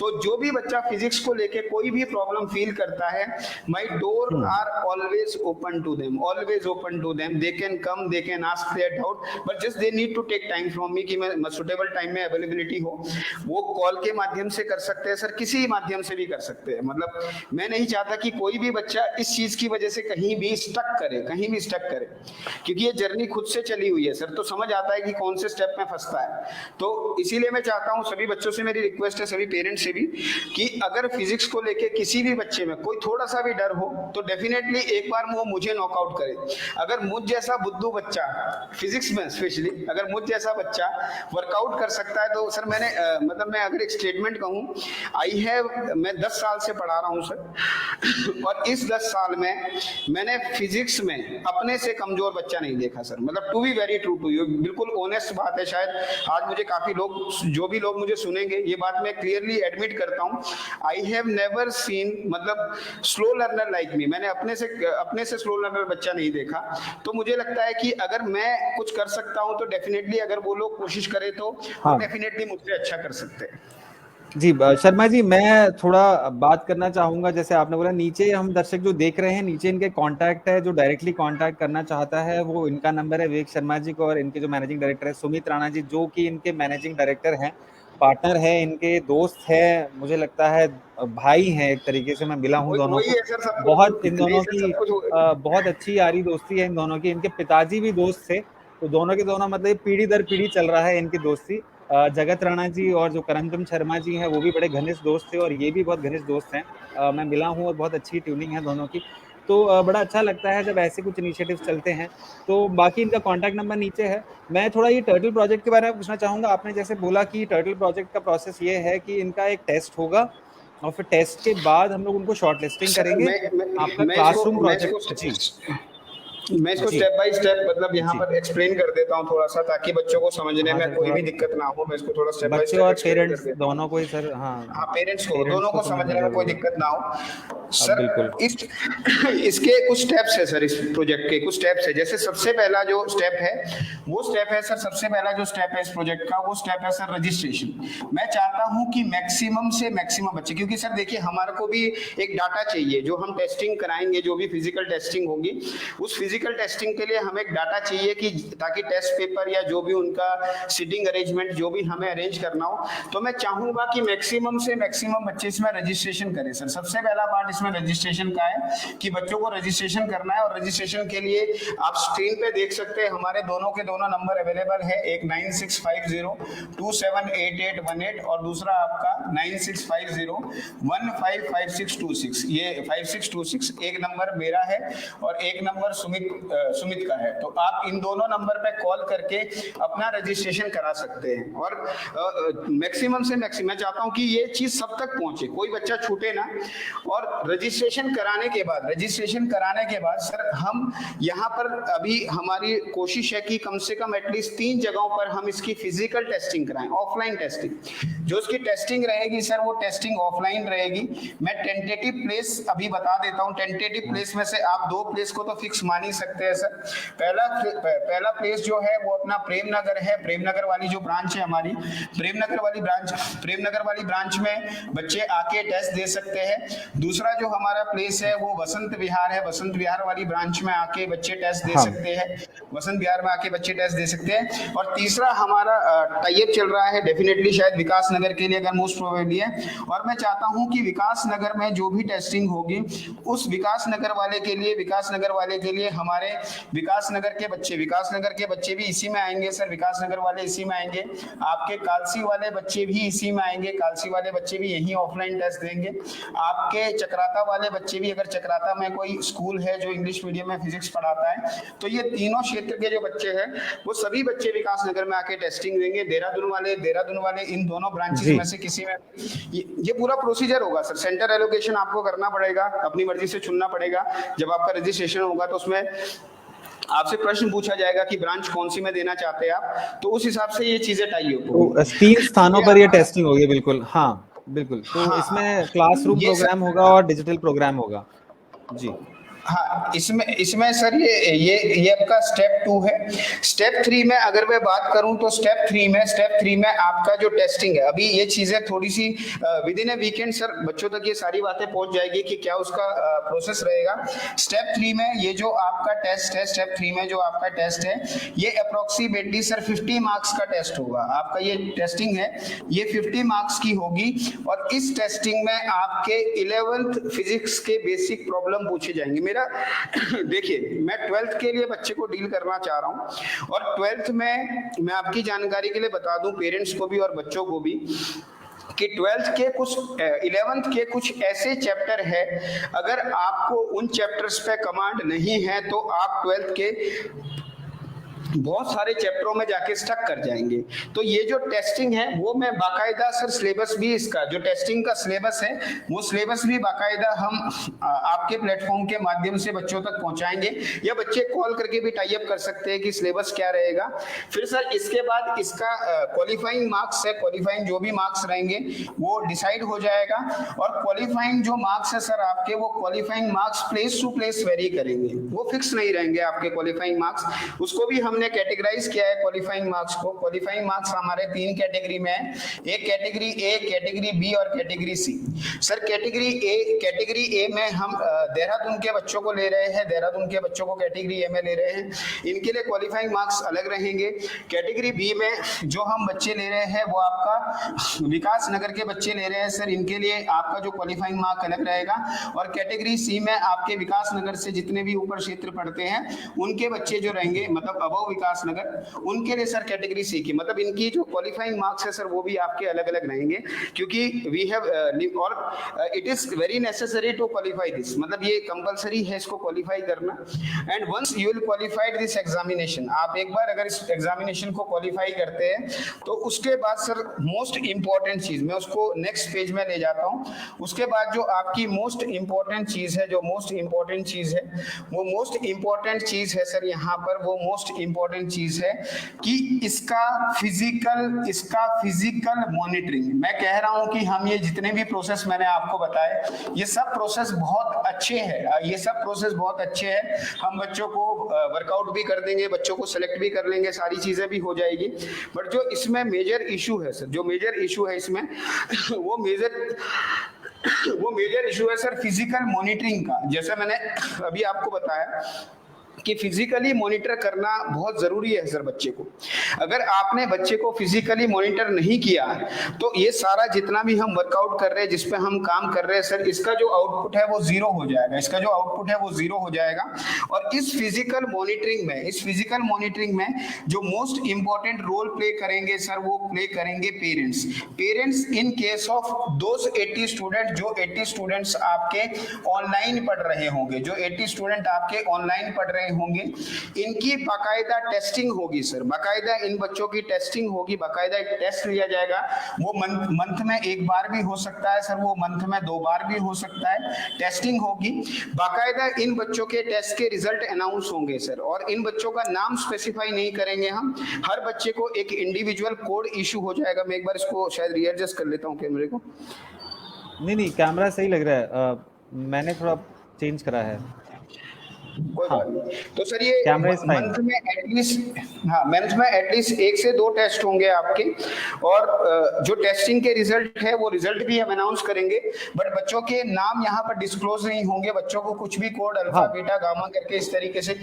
तो जो भी बच्चा फिजिक्स को लेके कोई भी प्रॉब्लम फील करता है, my door are always open to them, they can come, they can ask their doubt, but just they need to take time from me, कि मैं सुटेबल टाइम में अवेलेबिलिटी हो। वो कॉल के माध्यम से कर सकते हैं सर, किसी माध्यम से भी कर सकते हैं। मतलब मैं नहीं चाहता कि कोई भी बच्चा इस चीज की वजह से कहीं भी स्टक करे, क्योंकि ये जर्नी खुद से चली हुई है सर, तो समझ आता है कि कौन से स्टेप में फंसता है। तो इसीलिए मैं चाहता हूं, सभी बच्चों से मेरी रिक्वेस्ट है, सभी पेरेंट्स से भी, कि अगर फिजिक्स को लेके किसी भी बच्चे में कोई थोड़ा सा भी डर हो, तो डेफिनेटली एक बार वो मुझे नॉकआउट करे। अगर मुझ जैसा बुद्धू बच्चा, फिजिक्स में स्पेशली अगर मुझ जैसा बच्चा वर्कआउट कर सकता है, तो सर मतलब मैं अगर एक स्टेटमेंट कहूं, मैं 10 साल से पढ़ा रहा हूं सर, और इस 10 साल में मैंने फिजिक्स में अपने से कमजोर बच्चा नहीं देखा सर। मतलब to be very true to you, बिल्कुल ऑनेस्ट बात है। शायद आज मुझे काफी लोग, जो भी लोग मुझे सुनेंगे, ये बात मैं क्लियरली एडमिट करता हूं, आई हैव नेवर सीन, मतलब स्लो लर्नर लाइक मी, मैंने अपने से स्लो लर्नर बच्चा नहीं देखा। तो मुझे लगता है कि अगर मैं कुछ कर सकता हूं, तो डेफिनेटली अगर वो लोग कोशिश करें, तो हाँ डेफिनेटली मुझसे अच्छा कर सकते हैं। जी, शर्मा जी, मैं थोड़ा बात करना चाहूंगा। जैसे आपने बोला, नीचे हम दर्शक जो देख रहे हैं, नीचे इनके कांटेक्ट है, जो डायरेक्टली कांटेक्ट करना चाहता है, वो इनका नंबर है विवेक शर्मा जी को, और इनके जो मैनेजिंग डायरेक्टर है सुमित राणा जी, जो कि इनके मैनेजिंग डायरेक्टर हैं, पार्टनर है, इनके दोस्त है, मुझे लगता है भाई हैं एक तरीके से। मैं मिला हूं दोनों वही को, है सर, सब बहुत कुछ इन नहीं दोनों सर, की सब कुछ बहुत अच्छी यारी दोस्ती है इन दोनों की। इनके पिताजी भी दोस्त थे, तो दोनों के दोनों मतलब पीढ़ी दर पीढ़ी चल रहा है इनकी दोस्ती। जगत राणा जी और जो करमचंद शर्मा जी हैं वो भी बड़े घनिष्ठ दोस्त थे और ये भी बहुत घनिष्ठ दोस्त हैं। मैं मिला हूँ और बहुत अच्छी ट्यूनिंग है दोनों की। तो बड़ा अच्छा लगता है जब ऐसे कुछ इनिशिएटिव्स चलते हैं। तो बाकी इनका कॉन्टैक्ट नंबर नीचे है। मैं थोड़ा ये टर्टल प्रोजेक्ट के बारे में पूछना चाहूँगा। आपने जैसे बोला कि टर्टल प्रोजेक्ट का प्रोसेस ये है कि इनका एक टेस्ट होगा और फिर टेस्ट के बाद हम लोग उनको शॉर्ट लिस्टिंग सर करेंगे। आपका क्लासरूम प्रोजेक्ट। जी मैं इसको जी स्टेप बाय स्टेप मतलब यहाँ जी। पर एक्सप्लेन कर देता हूँ थोड़ा सा, ताकि बच्चों को समझने हाँ में सर, कोई थोड़ा भी दिक्कत ना हो। मैं इसको थोड़ा स्टेप बाय बच्चे स्टेप और एक्सप्लेन कर पेरेंट्स देता हूँ। दोनों को ही सर, हाँ, हाँ, पेरेंट्स को, पेरेंट्स दोनों को को समझना समझने में कोई ज़रूरी है। दिक्कत ना हो। अब सर बिल्कुल। इसके कुछ स्टेप्स है सर, इस प्रोजेक्ट के कुछ स्टेप्स है। जैसे सबसे पहला जो स्टेप है वो स्टेप है सर, सबसे पहला जो स्टेप है इस प्रोजेक्ट का वो स्टेप है सर रजिस्ट्रेशन। मैं चाहता हूं कि मैक्सिमम से मैक्सिमम बच्चे, क्योंकि सर देखिए हमारे को भी एक डाटा चाहिए जो हम टेस्टिंग कराएंगे, जो भी फिजिकल टेस्टिंग होगी उस फिजिकल टेस्टिंग के लिए हमें एक डाटा चाहिए कि ताकि टेस्ट पेपर या जो भी उनका सीटिंग अरेंजमेंट जो भी हमें अरेंज करना हो, तो मैं चाहूंगा कि मैक्सिमम से मैक्सिमम बच्चे इसमें रजिस्ट्रेशन करें। सर सबसे पहला पार्ट इसमें रजिस्ट्रेशन का है कि बच्चों को रजिस्ट्रेशन करना है, और रजिस्ट्रेशन के लिए आप स्क्रीन पे देख सकते हैं हमारे दोनों के दोनों नंबर अवेलेबल है, एक 9650278818 और दूसरा आपका 9650155626। ये 5626 एक नंबर मेरा है और एक नंबर सुमित का है। तो आप इन दोनों नंबर पे कॉल करके अपना रजिस्ट्रेशन करा सकते हैं। और मैक्सिमम से मैक्सिमम मैं चाहता हूं कि ये चीज सब तक पहुंचे, कोई बच्चा छूटे ना। और रजिस्ट्रेशन कराने के बाद सर हम यहाँ पर अभी हमारी कोशिश है कि कम से कम एटलीस्ट 3 जगहों पर हम इसकी फिजिकल टेस्टिंग कराएं, ऑफलाइन टेस्टिंग। जो इसकी टेस्टिंग रहेगी सर वो टेस्टिंग ऑफलाइन रहेगी। मैं टेंटेटिव प्लेस अभी बता देता हूँ। टेंटेटिव प्लेस में से आप 2 प्लेस को तो फिक्स मान ही सकते हैं सर। पहला प्लेस जो है वो अपना प्रेमनगर है। प्रेमनगर वाली जो ब्रांच है हमारी, प्रेमनगर वाली ब्रांच में बच्चे आके टेस्ट दे सकते हैं। दूसरा जो हमारा प्लेस है वो वसंत विहार है। वसंत विहार वाली ब्रांच में आके बच्चे टेस्ट दे सकते हैं। वसंत विहार में आके बच्चे टेस्ट दे सकते हैं। और तीसरा हमारा टाइप चल रहा है डेफिनेटली शायद विकास नगर के लिए, अगर मोस्ट प्रोबेबली है। और मैं चाहता हूं कि विकास नगर में जो भी टेस्टिंग होगी उस विकास नगर वाले के लिए हमारे विकास नगर के बच्चे भी इसी में आएंगे सर। विकास नगर वाले इसी में आएंगे। आपके कालसी वाले बच्चे भी इसी में आएंगे। कालसी वाले बच्चे भी यही ऑफलाइन टेस्ट देंगे। आपके चक्राता वाले बच्चे भी, अगर चक्राता में कोई स्कूल है जो इंग्लिश मीडियम में फिजिक्स पढ़ाता है, तो ये तीनों क्षेत्र के जो बच्चे हैं वो सभी बच्चे विकास नगर में आके टेस्टिंग देंगे। देहरादून वाले इन दोनों ब्रांचेस में से किसी में ये पूरा प्रोसीजर होगा सर। सेंटर एलोकेशन आपको करना पड़ेगा, अपनी मर्जी से चुनना पड़ेगा। जब आपका रजिस्ट्रेशन होगा तो उसमें आपसे प्रश्न पूछा जाएगा कि ब्रांच कौन सी में देना चाहते हैं आप, तो उस हिसाब से ये चीजें टाइप तो 3 स्थानों पर ये टेस्टिंग होगी। बिल्कुल, हाँ बिल्कुल। तो इसमें क्लासरूम प्रोग्राम होगा और डिजिटल प्रोग्राम होगा। जी हाँ, इसमें सर ये आपका स्टेप 2 है। स्टेप 3 में अगर मैं बात करूं तो स्टेप 3 में आपका जो टेस्टिंग है, अभी ये चीजें थोड़ी सी within a weekend sir बच्चों तक ये सारी बातें पहुंच जाएगी कि क्या उसका प्रोसेस रहेगा। स्टेप 3 में ये जो आपका टेस्ट है, ये अप्रोक्सीमेटली सर 50 मार्क्स का टेस्ट होगा। आपका ये टेस्टिंग है ये 50 मार्क्स की होगी। और इस टेस्टिंग में आपके 11th फिजिक्स के बेसिक प्रॉब्लम पूछे जाएंगे। देखिए मैं 12th के लिए बच्चे को डील करना चाह रहा हूं, और 12th में मैं आपकी जानकारी के लिए बता दूं पेरेंट्स को भी और बच्चों को भी कि 12th के कुछ 11th के कुछ ऐसे चैप्टर है, अगर आपको उन चैप्टर्स पे कमांड नहीं है तो आप 12th के बहुत सारे चैप्टरों में जाके स्टक कर जाएंगे। तो ये जो टेस्टिंग है वो मैं बाकायदा सर सिलेबस भी, इसका जो टेस्टिंग का सिलेबस है वो सिलेबस भी बाकायदा हम आपके प्लेटफॉर्म के माध्यम से बच्चों तक पहुंचाएंगे, या बच्चे कॉल करके भी टाई अप कर सकते हैं कि सिलेबस क्या रहेगा। फिर सर इसके बाद इसका क्वालिफाइंग मार्क्स है, क्वालिफाइंग जो भी मार्क्स रहेंगे वो डिसाइड हो जाएगा। और क्वालिफाइंग जो मार्क्स है सर आपके, वो qualifying marks place to place vary करेंगे, वो फिक्स नहीं रहेंगे आपके क्वालिफाइंग मार्क्स। उसको भी हमने कैटेगराइज किया है क्वालिफाइंग मार्क्स को। क्वालिफाइंग मार्क्स हमारे 3 कैटेगरी में है, एक कैटेगरी ए, कैटेगरी बी और category C. Sir category A में हम देहरादून के बच्चों को ले रहे हैं, देहरादून के बच्चों को कैटेगरी ए में ले रहे हैं, इनके लिए क्वालिफाइंग मार्क्स अलग रहेंगे। कैटेगरी बी में जो हम बच्चे ले रहे हैं वो आपका विकास नगर के बच्चे ले रहे हैं सर, इनके लिए आपका जो क्वालिफाइंग मार्क अलग रहेगा। और कैटेगरी सी में आपके विकास नगर से जितने भी ऊपर क्षेत्र पढ़ते हैं उनके बच्चे जो रहेंगे, मतलब अबव विकास नगर, उनके लिए सर कैटेगरी सी की, मतलब इनकी जो क्वालिफाइंग मार्क्स है सर वो भी आपके अलग अलग रहेंगे, क्योंकि वी हैव और it is very necessary to qualify this, मतलब ये कंपलसरी है इसको क्वालिफाई करना। And once you will qualified this examination, आप एक बार अगर इस एग्जामिनेशन को क्वालिफाई करते हैं तो उसके बाद सर मोस्ट इंपॉर्टेंट चीज, मैं उसको नेक्स्ट पेज में ले जाता हूं, उसके बाद जो आपकी मोस्ट इंपॉर्टेंट चीज है, जो मोस्ट इंपॉर्टेंट चीज है, वो मोस्ट इंपॉर्टेंट चीज है सर यहाँ पर, वो मोस्ट इंपॉर्टेंट चीज है कि इसका फिजिकल मॉनिटरिंग। मैं कह रहा हूं कि हम ये जितने भी प्रोसेस मैंने आपको बताए, ये सब प्रोसेस बहुत अच्छे हैं, ये सब प्रोसेस बहुत अच्छे हैं। हम बच्चों को वर्कआउट भी कर देंगे, बच्चों को सेलेक्ट भी कर लेंगे, सारी चीजें भी हो जाएगी। बट जो इसमें मेजर इशू है सर, जो मेजर इशू है इसमें वो मेजर इशू है सर फिजिकल मॉनिटरिंग का। जैसे मैंने अभी आपको बताया कि फिजिकली मॉनिटर करना बहुत जरूरी है सर बच्चे को। अगर आपने बच्चे को फिजिकली मॉनिटर नहीं किया तो ये सारा जितना भी हम वर्कआउट कर रहे हैं, जिस पे हम काम कर रहे हैं सर, इसका जो आउटपुट है वो जीरो हो जाएगा, इसका जो आउटपुट है वो जीरो हो जाएगा। और इस फिजिकल मॉनिटरिंग में जो मोस्ट इंपॉर्टेंट रोल प्ले करेंगे सर, वो प्ले करेंगे parents in case of those 80 student, जो 80 स्टूडेंट्स आपके ऑनलाइन पढ़ रहे होंगे, जो 80 स्टूडेंट आपके ऑनलाइन पढ़ रहे होंगे, इनकी बाकायदा टेस्टिंग होगी सर, बाकायदा इन बच्चों की टेस्टिंग होगी, बाकायदा एक टेस्ट लिया जाएगा। वो मंथ में एक बार भी हो सकता है सर, वो मंथ में 2 बार भी हो सकता है, टेस्टिंग होगी बाकायदा। इन बच्चों के टेस्ट के रिजल्ट अनाउंस होंगे सर, और इन बच्चों का नाम स्पेसिफाई नहीं करेंगे हम, हर बच्चे को एक इंडिविजुअल कोड इशू हो जाएगा। मैं एक बार इसको शायद रीएडजस्ट कर लेता हूँ कैमरे को। नहीं कैमरा सही लग रहा है, मैंने थोड़ा चेंज करा है। कोई बात नहीं। तो सर ये मंथ में एटलीस्ट 1 से 2 टेस्ट होंगे आपके, और जो टेस्टिंग के रिजल्ट है वो रिजल्ट भी हम अनाउंस करेंगे, बट बच्चों के नाम यहाँ पर डिस्क्लोज नहीं होंगे। बच्चों को कुछ भी कोड अल्फा बीटा गामा करके इस तरीके से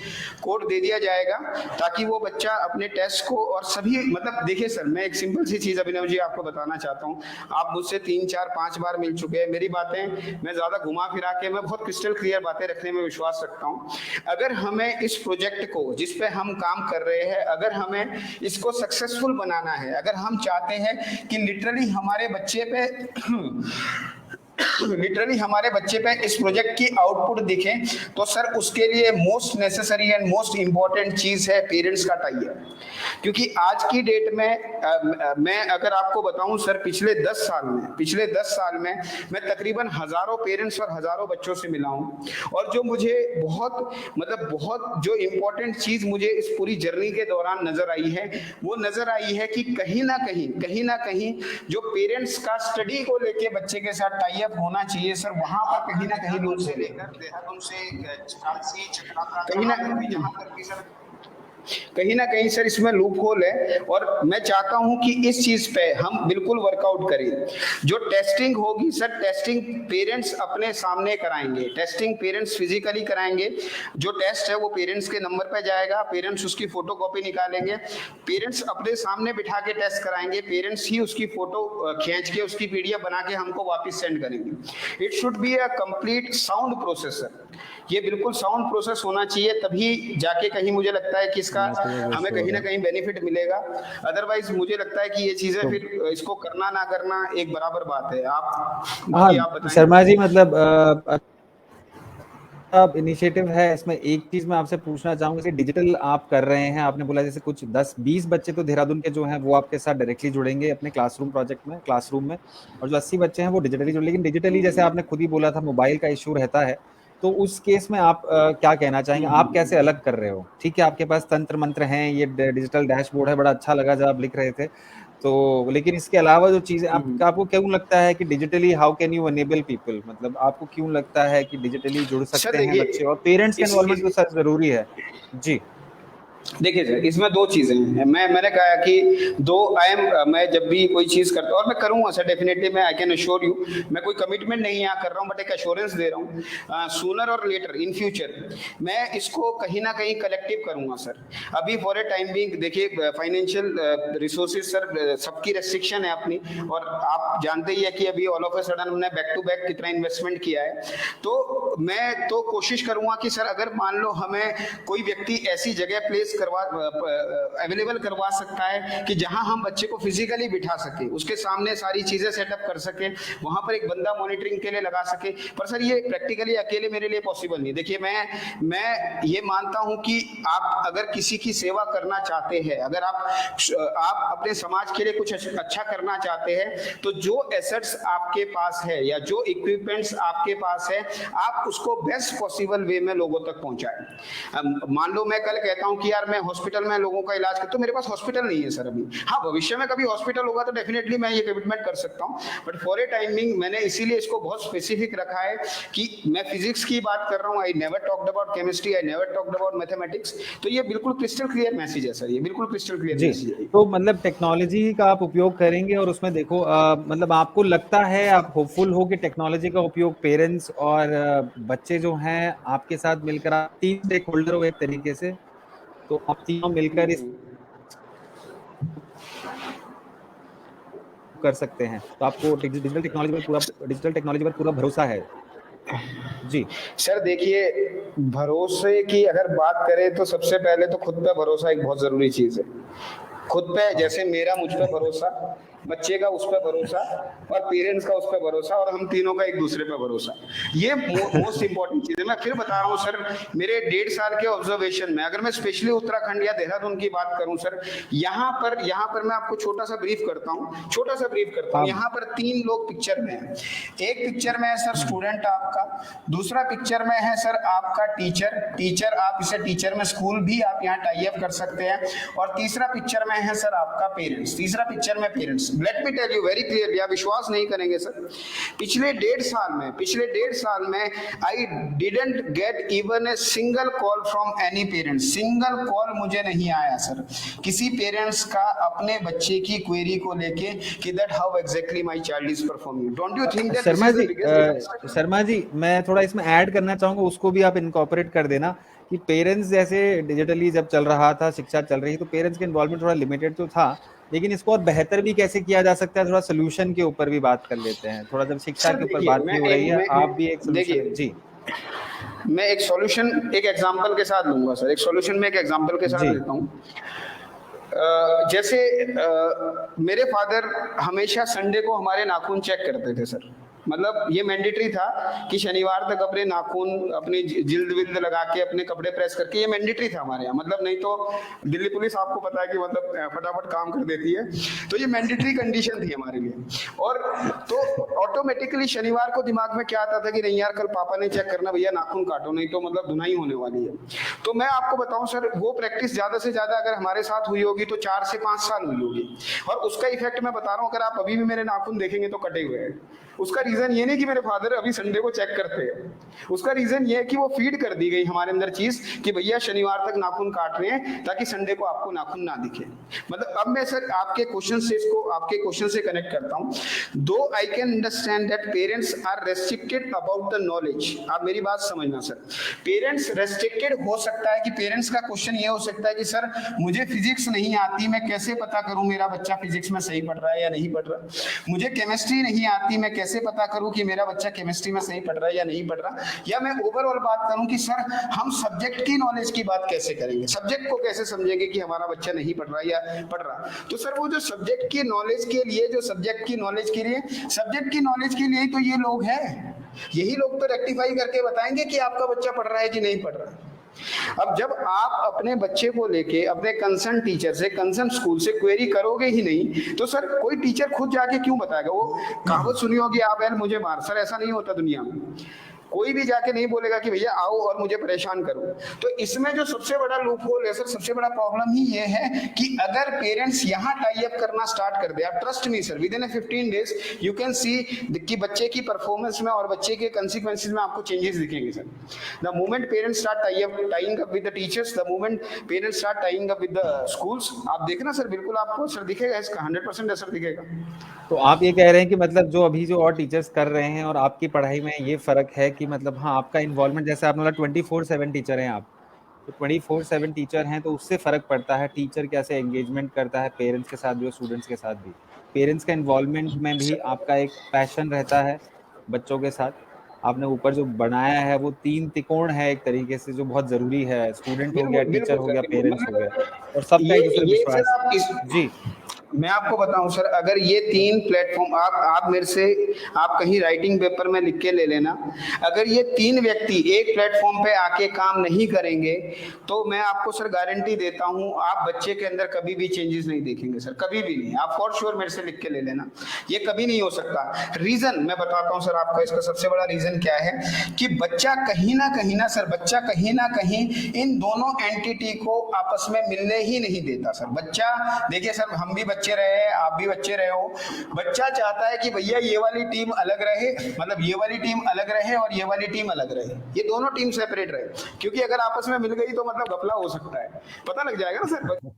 कोड दे दिया जाएगा, ताकि वो बच्चा अपने टेस्ट को और सभी, मतलब देखिए सर, मैं एक सिंपल सी चीज अभिनव जी आपको बताना चाहता हूँ। आप मुझसे 3 4 5 बार मिल चुके हैं, मेरी बातें मैं ज्यादा घुमा फिरा के, मैं बहुत क्रिस्टल क्लियर बातें रखने में विश्वास रखता हूँ। अगर हमें इस प्रोजेक्ट को, जिस पे हम काम कर रहे हैं, अगर हमें इसको सक्सेसफुल बनाना है, अगर हम चाहते हैं कि लिटरली हमारे बच्चे पे इस प्रोजेक्ट की आउटपुट दिखे, तो सर उसके लिए most necessary and most important चीज है पेरेंट्स का टाई अप। क्योंकि आज की डेट में मैं अगर आपको बताऊं सर, पिछले 10 साल में मैं तकरीबन हजारों पेरेंट्स और हजारों बच्चों से मिला हूं, और जो मुझे बहुत जो इंपॉर्टेंट चीज मुझे इस पूरी जर्नी के दौरान नजर आई है, वो नजर आई है कि कहीं ना कहीं जो पेरेंट्स का स्टडी को लेके बच्चे के साथ टाई अप होना चाहिए सर, वहां पर कहीं ना कहीं लोग से लेकर देहरादून से कहीं ना कहीं सर इसमें लूप होल है। और मैं चाहता हूं कि इस चीज पे हम बिल्कुल वर्कआउट करें। जो टेस्टिंग होगी सर, टेस्टिंग पेरेंट्स अपने सामने कराएंगे, टेस्टिंग पेरेंट्स फिजिकली कराएंगे। जो टेस्ट है वो पेरेंट्स के नंबर पे जाएगा, पेरेंट्स उसकी फोटो कॉपी निकालेंगे, पेरेंट्स अपने सामने बिठा के टेस्ट कराएंगे, पेरेंट्स ही उसकी फोटो खींच के उसकी पीडीएफ बना के हमको वापस सेंड करेंगे। It should be a complete sound process sir, ये बिल्कुल साउंड प्रोसेस होना चाहिए, तभी जाके कहीं मुझे लगता है कि इसका हमें कहीं ना कहीं बेनिफिट मिलेगा। अदरवाइज मुझे लगता है कि ये चीजें फिर इसको करना ना करना एक बराबर बात है। आप शर्मा जी, मतलब अब इनिशिएटिव है इसमें, एक चीज मैं आपसे पूछना चाहूंगा कि डिजिटल आप कर रहे हैं, आपने बोला जैसे कुछ 10-20 बच्चे तो देहरादून के जो हैं वो आपके साथ डायरेक्टली जुड़ेंगे अपने क्लासरूम में, और जो 80 बच्चे हैं वो डिजिटली जुड़े। लेकिन डिजिटली जैसे आपने खुद ही बोला था मोबाइल का इशू रहता है, तो उस केस में आप क्या कहना चाहेंगे, आप कैसे अलग कर रहे हो? ठीक है, आपके पास तंत्र मंत्र हैं, ये डिजिटल डैशबोर्ड है, बड़ा अच्छा लगा जब आप लिख रहे थे, तो लेकिन इसके अलावा जो चीजें आपको क्यों लगता है कि digitally how can you enable people, मतलब आपको क्यों लगता है कि डिजिटली जुड़ सकते हैं बच्चे, और पेरेंट्स का इन्वॉल्वमेंट तो सर जरूरी है जी? देखिए सर, इसमें 2 चीजें हैं। मैंने कहा कि मैं जब भी कोई चीज करता हूँ, और मैं करूंगा सर डेफिनेटली, मैं आई कैन अश्योर यू, मैं कोई कमिटमेंट नहीं यहाँ कर रहा हूँ, बट एक अश्योरेंस दे रहा हूँ, सूनर और लेटर इन फ्यूचर मैं इसको कहीं ना कहीं कलेक्टिव करूंगा सर। अभी फॉर ए टाइम बिंग देखिए, फाइनेंशियल रिसोर्सेज सर सबकी रेस्ट्रिक्शन है अपनी, और आप जानते ही है कि अभी ऑल ऑफ अ सडन हमने बैक टू बैक कितना इन्वेस्टमेंट किया है। तो मैं तो कोशिश करूंगा कि सर अगर मान लो हमें कोई व्यक्ति ऐसी जगह प्लेस स्पेस अवेलेबल करवा सकता है कि जहां हम बच्चे को फिजिकली बिठा सके, उसके सामने सारी चीजें सेटअप कर सके, वहां पर एक बंदा मॉनिटरिंग के लिए लगा सके। पर सर ये प्रैक्टिकली अकेले मेरे लिए पॉसिबल नहीं। देखिए मैं ये मानता हूं कि आप अगर किसी की सेवा करना चाहते हैं, अगर आप अपने समाज के लिए कुछ अच्छा करना चाहते हैं, तो जो एसेट्स आपके पास है या जो इक्विपमेंट्स आपके पास है, आप उसको बेस्ट पॉसिबल वे में लोगों तक पहुंचाएं। मान लो मैं कल कहता हूं कि यार मैं हॉस्पिटल में लोगों का इलाज कर, तो मेरे पास हॉस्पिटल नहीं है सर अभी। हाँ, भविष्य में कभी हॉस्पिटल होगा तो डेफिनेटली मैं ये कमिटमेंट कर सकता हूं, बट फॉर ए टाइमिंग मैंने इसीलिए इसको बहुत स्पेसिफिक रखा है कि मैं फिजिक्स की बात कर रहा हूं। I never talked about chemistry, I never talked about mathematics. तो ये बिल्कुल क्रिस्टल क्लियर मैसेज है सर, ये बिल्कुल क्रिस्टल क्लियर मैसेज है। तो मतलब टेक्नोलॉजी का आप उपयोग करेंगे और उसमें देखो मतलब आपको लगता है, आप होपफुल हो कि टेक्नोलॉजी का उपयोग पेरेंट्स और बच्चे जो हैं आपके साथ मिलकर, आप 3 स्टेक होल्डर हो एक तरीके से, तो आप तीनों मिलकर इस कर सकते हैं। तो आपको डिजिटल टेक्नोलॉजी पर पूरा भरोसा है? जी सर देखिए, भरोसे की अगर बात करें तो सबसे पहले तो खुद पे भरोसा एक बहुत जरूरी चीज है। खुद पे, जैसे मेरा मुझ पे भरोसा, बच्चे का उस पर भरोसा और पेरेंट्स का उस पर भरोसा और हम तीनों का एक दूसरे पर भरोसा, ये मोस्ट इंपॉर्टेंट चीज है। मैं फिर बता रहा हूँ सर, मेरे 1.5 साल के ऑब्जर्वेशन में अगर मैं स्पेशली उत्तराखंड या देहरादून की बात करूं सर, यहाँ पर मैं आपको छोटा सा ब्रीफ करता हूँ। यहाँ पर 3 लोग पिक्चर में हैं। एक पिक्चर में है सर स्टूडेंट आपका, दूसरा पिक्चर में है सर आपका टीचर, आप इसे टीचर में स्कूल भी आप यहाँ टाई अप कर सकते हैं, और तीसरा पिक्चर में है सर आपका parents, let me tell you very clearly, आप विश्वास नहीं करेंगे सर, पिछले 1.5 साल में I didn't get even a single call from any parents. Single call मुझे नहीं आया सर किसी पेरेंट्स का अपने बच्चे की क्वेरी को लेके कि that how exactly my child is performing. Don't you think that Sharma ji, मैं थोड़ा इसमें ऐड करना चाहूंगा, उसको भी आप इनकॉर्पोरेट कर देना कि पेरेंट्स जैसे डिजिटली जब चल रहा था, शिक्षा चल रही, तो पेरेंट्स के इन्वॉल्वमेंट थोड़ा लिमिटेड तो था, लेकिन इसको और बेहतर भी कैसे किया जा सकता है, थोड़ा सोल्यूशन के ऊपर भी बात कर लेते हैं। थोड़ा जब शिक्षा के ऊपर बात भी हो रही है, आप भी एक सोल्यूशन। जी, मैं एक सॉल्यूशन एक एग्जांपल के साथ लूंगा सर, एक सॉल्यूशन में एक एग्जांपल के साथ लेता हूं। जैसे मेरे फादर हमेशा संडे को हमारे नाखून चेक करते थे सर। मतलब ये मैंडेटरी था कि शनिवार तक अपने नाखून, अपनी जिल्द विल्द लगा के, अपने कपड़े प्रेस करके, ये मैंडेटरी था हमारे यहाँ। मतलब नहीं तो दिल्ली पुलिस आपको पता है कि मतलब फटाफट काम कर देती है, तो ये मैंडेटरी कंडीशन थी हमारे लिए। और तो ऑटोमेटिकली शनिवार को दिमाग में क्या आता था कि नहीं यार कल पापा ने चेक करना, भैया नाखून काटो, नहीं तो मतलब धुनाई होने वाली है। तो मैं आपको बताऊं सर, वो प्रैक्टिस ज्यादा से ज्यादा अगर हमारे साथ हुई होगी तो 4 से 5 साल हुई होगी, और उसका इफेक्ट मैं बता रहा हूँ, अगर आप अभी भी मेरे नाखून देखेंगे तो कटे हुए हैं। उसका रीजन ये नहीं कि मेरे फादर अभी संडे को चेक करते हैं, उसका रीजन ये है कि वो फीड कर दी गई हमारे अंदर चीज कि भैया शनिवार तक नाखून काट रहे हैं ताकि संडे को आपको नाखून ना दिखे। मतलब अब मैं सर आपके क्वेश्चन से कनेक्ट करता हूं। Though I can understand that parents are restricted about the knowledge. आप मेरी बात समझना सर, पेरेंट्स रेस्ट्रिक्टेड हो सकता है कि पेरेंट्स का क्वेश्चन ये हो सकता है कि सर मुझे फिजिक्स नहीं आती, मैं कैसे पता करूं मेरा बच्चा फिजिक्स में सही पढ़ रहा है या नहीं पढ़ रहा। मुझे केमिस्ट्री नहीं आती, मैं कैसे पता करूं कि मेरा बच्चा केमिस्ट्री में सही पढ़ रहा है या नहीं पढ़ रहा। या मैं ओवरऑल बात करूं कि सर हम सब्जेक्ट की नॉलेज की बात कैसे करेंगे, सब्जेक्ट को कैसे समझेंगे कि हमारा बच्चा नहीं पढ़ रहा या पढ़ रहा। तो सर वो जो सब्जेक्ट की नॉलेज के लिए सब्जेक्ट की नॉलेज के लिए तो ये लोग हैं, यही लोग तो रेक्टिफाई करके बताएंगे कि आपका बच्चा पढ़ रहा है कि नहीं पढ़ रहा। अब जब आप अपने बच्चे को लेके अपने कंसर्न टीचर से, कंसर्न स्कूल से क्वेरी करोगे ही नहीं, तो सर कोई टीचर खुद जाके क्यों बताएगा। वो कहावत सुनी होगी, आप यार मुझे मार, सर ऐसा नहीं होता दुनिया में। कोई भी जाके नहीं बोलेगा कि भैया आओ और मुझे परेशान करो। तो इसमें जो सबसे बड़ा लूप होल है सर, सबसे बड़ा प्रॉब्लम ही ये है कि अगर पेरेंट्स यहाँ टाई अप करना स्टार्ट कर दे, आप trust me sir, with in 15 days you can see कि बच्चे की परफॉर्मेंस में और बच्चे के कंसिक्वेंसेज में आपको चेंजेस दिखेंगे sir. The moment parents start tying up with the teachers, the moment parents start tying up with the schools, आप देखना सर बिल्कुल आपको सर दिखेगा, इसका 100% असर दिखेगा। तो आप ये कह रहे हैं कि मतलब जो अभी जो और टीचर्स कर रहे हैं और आपकी पढ़ाई में ये फर्क है कि मतलब हाँ आपका इन्वॉल्वमेंट, जैसे आपने बोला 24/7 टीचर हैं आप, तो 24/7 टीचर हैं तो उससे फर्क पड़ता है, टीचर कैसे एंगेजमेंट करता है पेरेंट्स के साथ भी और स्टूडेंट्स के साथ भी। पेरेंट्स का इन्वॉल्वमेंट में भी आपका एक पैशन रहता है बच्चों के साथ, आपने ऊपर जो बनाया है वो 3 त्रिकोण है एक तरीके से, जो बहुत ज़रूरी है। स्टूडेंट हो गया, बिल्कुल, टीचर बिल्कुल हो सर, गया, बिल्कुल। पेरेंट्स हो गया, और मतलब सबका एक दूसरे पे ये सर विश्वास। आप इस जी, मैं आपको बताऊं सर, अगर ये 3 प्लेटफ़ॉर्म आप मेरे से आप कहीं राइटिंग पेपर में लिख के ले लेना, अगर ये 3 व्यक्ति एक प्लेटफ़ॉर्म पे आके काम नहीं करेंगे, तो मैं आपको सर गारंटी देता हूं, आप बच्चे के अंदर कभी भी चेंजेस नहीं देखेंगे सर, कभी भी नहीं। आप फॉर श्योर मेरे से लिख के ले लेना, ये कभी नहीं हो सकता। रीज़न मैं बताता हूं सर आपको, इसका सबसे बड़ा रीज़न क्या है कि बच्चा कहीं ना सर, बच्चा कहीं ना कहीं इन दोनों एंटिटी को आपस में मिलने ही नहीं देता सर। बच्चा, देखिए सर, हम भी बच्चे रहे हैं, आप भी बच्चे रहे हो, बच्चा चाहता है कि भैया ये वाली टीम अलग रहे, मतलब ये वाली टीम अलग रहे और ये वाली टीम अलग रहे, ये दोनों टीम सेपरेट रहे, क्योंकि अगर आपस में मिल गई तो मतलब घपला हो सकता है, पता लग जाएगा ना सर।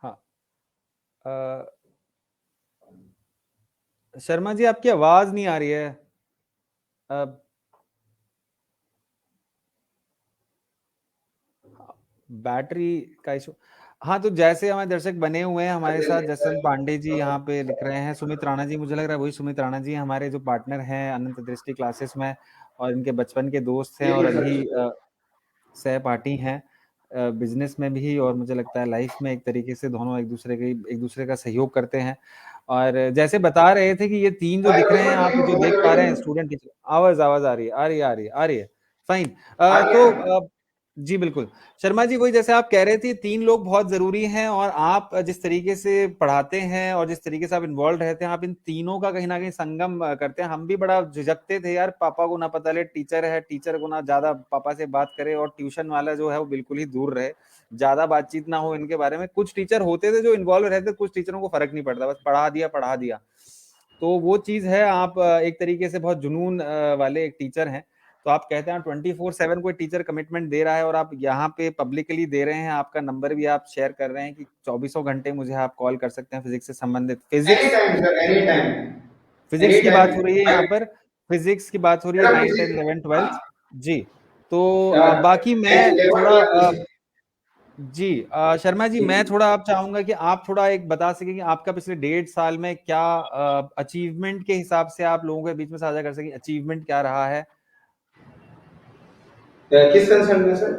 हाँ। अ, शर्मा जी, आपकी आवाज़ नहीं आ रही है। अ, बैटरी का इशू। हाँ, तो जैसे हमारे दर्शक बने हुए हैं हमारे साथ, जसवंत पांडे जी यहाँ पे लिख रहे हैं, सुमित राणा जी, मुझे लग रहा है वही सुमित राणा जी हमारे जो पार्टनर हैं अनंत दृष्टि क्लासेस में, और इनके बचपन के दोस्त हैं, एक और मिनट अभी सर। सहपाठी हैं बिजनेस में भी, और मुझे लगता है लाइफ में। एक तरीके से दोनों एक दूसरे का सहयोग करते हैं। और जैसे बता रहे थे कि ये 3 जो दिख रहे हैं, आप जो देख पा रहे हैं, स्टूडेंट टीचर। आवाज़ आवाज़ आ रही है, आ रही है, आ रही है, आ रही है। फाइन। तो जी बिल्कुल। शर्मा जी, वही जैसे आप कह रहे थे, 3 लोग बहुत ज़रूरी हैं, और आप जिस तरीके से पढ़ाते हैं और जिस तरीके से आप इन्वॉल्व रहते हैं, आप इन तीनों का कहीं न कहीं संगम करते हैं। हम भी बड़ा झिझकते थे यार, पापा को ना पता लगे टीचर है, टीचर को ना ज़्यादा पापा से बात करे, और ट्यूशन वाला जो है वो बिल्कुल ही दूर रहे, ज़्यादा बातचीत ना हो इनके बारे में। कुछ टीचर होते थे जो इन्वॉल्व रहते थे, कुछ टीचरों को फ़र्क नहीं पड़ता, बस पढ़ा दिया, पढ़ा दिया। तो वो चीज़ है, आप एक तरीके से बहुत जुनून वाले एक टीचर हैं। तो आप कहते हैं 24/7 कोई टीचर कमिटमेंट दे रहा है, और आप यहाँ पे पब्लिकली दे रहे हैं, आपका नंबर भी आप शेयर कर रहे हैं कि चौबीसों घंटे मुझे आप कॉल कर सकते हैं फिजिक्स से संबंधित। Any physics time sir, any time, physics any की बात हो रही है यहाँ टाइम। पर। फिजिक्स की बात हो रही है, सर 9, किसी 10, 11, 12। हाँ, जी। तो बाकी मैं 11 थोड़ा 12 जी शर्मा जी, मैं थोड़ा आप चाहूंगा कि आप थोड़ा एक बता सकें कि आपका पिछले 1.5 साल में क्या अचीवमेंट के हिसाब से आप लोगों के बीच में साझा कर सकें, अचीवमेंट क्या रहा है। किस कंसर्न में sir?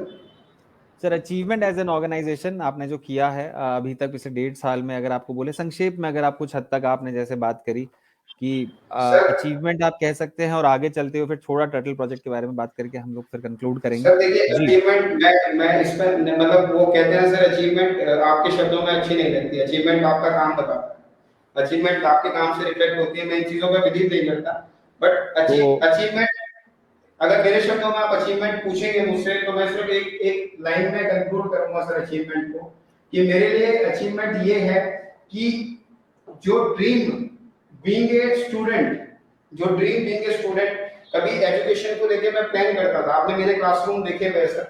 Sir, achievement as an organisation आपने जो किया है अभी तक पिछले 1.5 साल में, अगर आपको बोले संक्षेप में, अगर आप कुछ हद तक आपने जैसे बात करी कि सर अचीवमेंट आप कह सकते हैं, और आगे चलते हुए फिर थोड़ा टर्टल प्रोजेक्ट के बारे में बात करके हम लोग फिर कंक्लूड करेंगे। सर देखिए, जी। अचीवमेंट मैं इस पर मतलब वो कहते हैं सर, अचीवमेंट आपके शब्दों में अच्छी नहीं लगती, अचीवमेंट आपका काम बताता है, अचीवमेंट आपके काम से रिफ्लेक्ट होती है, मैं इन चीजों पर बिलीव नहीं करता। बट तो अचीवमेंट, अगर मेरे शब्दों में आप अचीवमेंट पूछेंगे मुझसे, तो मैं सिर्फ एक एक लाइन में कंक्लूड करूंगा सर अचीवमेंट को, कि मेरे लिए अचीवमेंट ये है कि जो ड्रीम बीइंग ए स्टूडेंट, जो ड्रीम बीइंग ए स्टूडेंट, कभी एजुकेशन को लेके मैं प्लान करता था, आपने मेरे क्लासरूम देखे वैसा,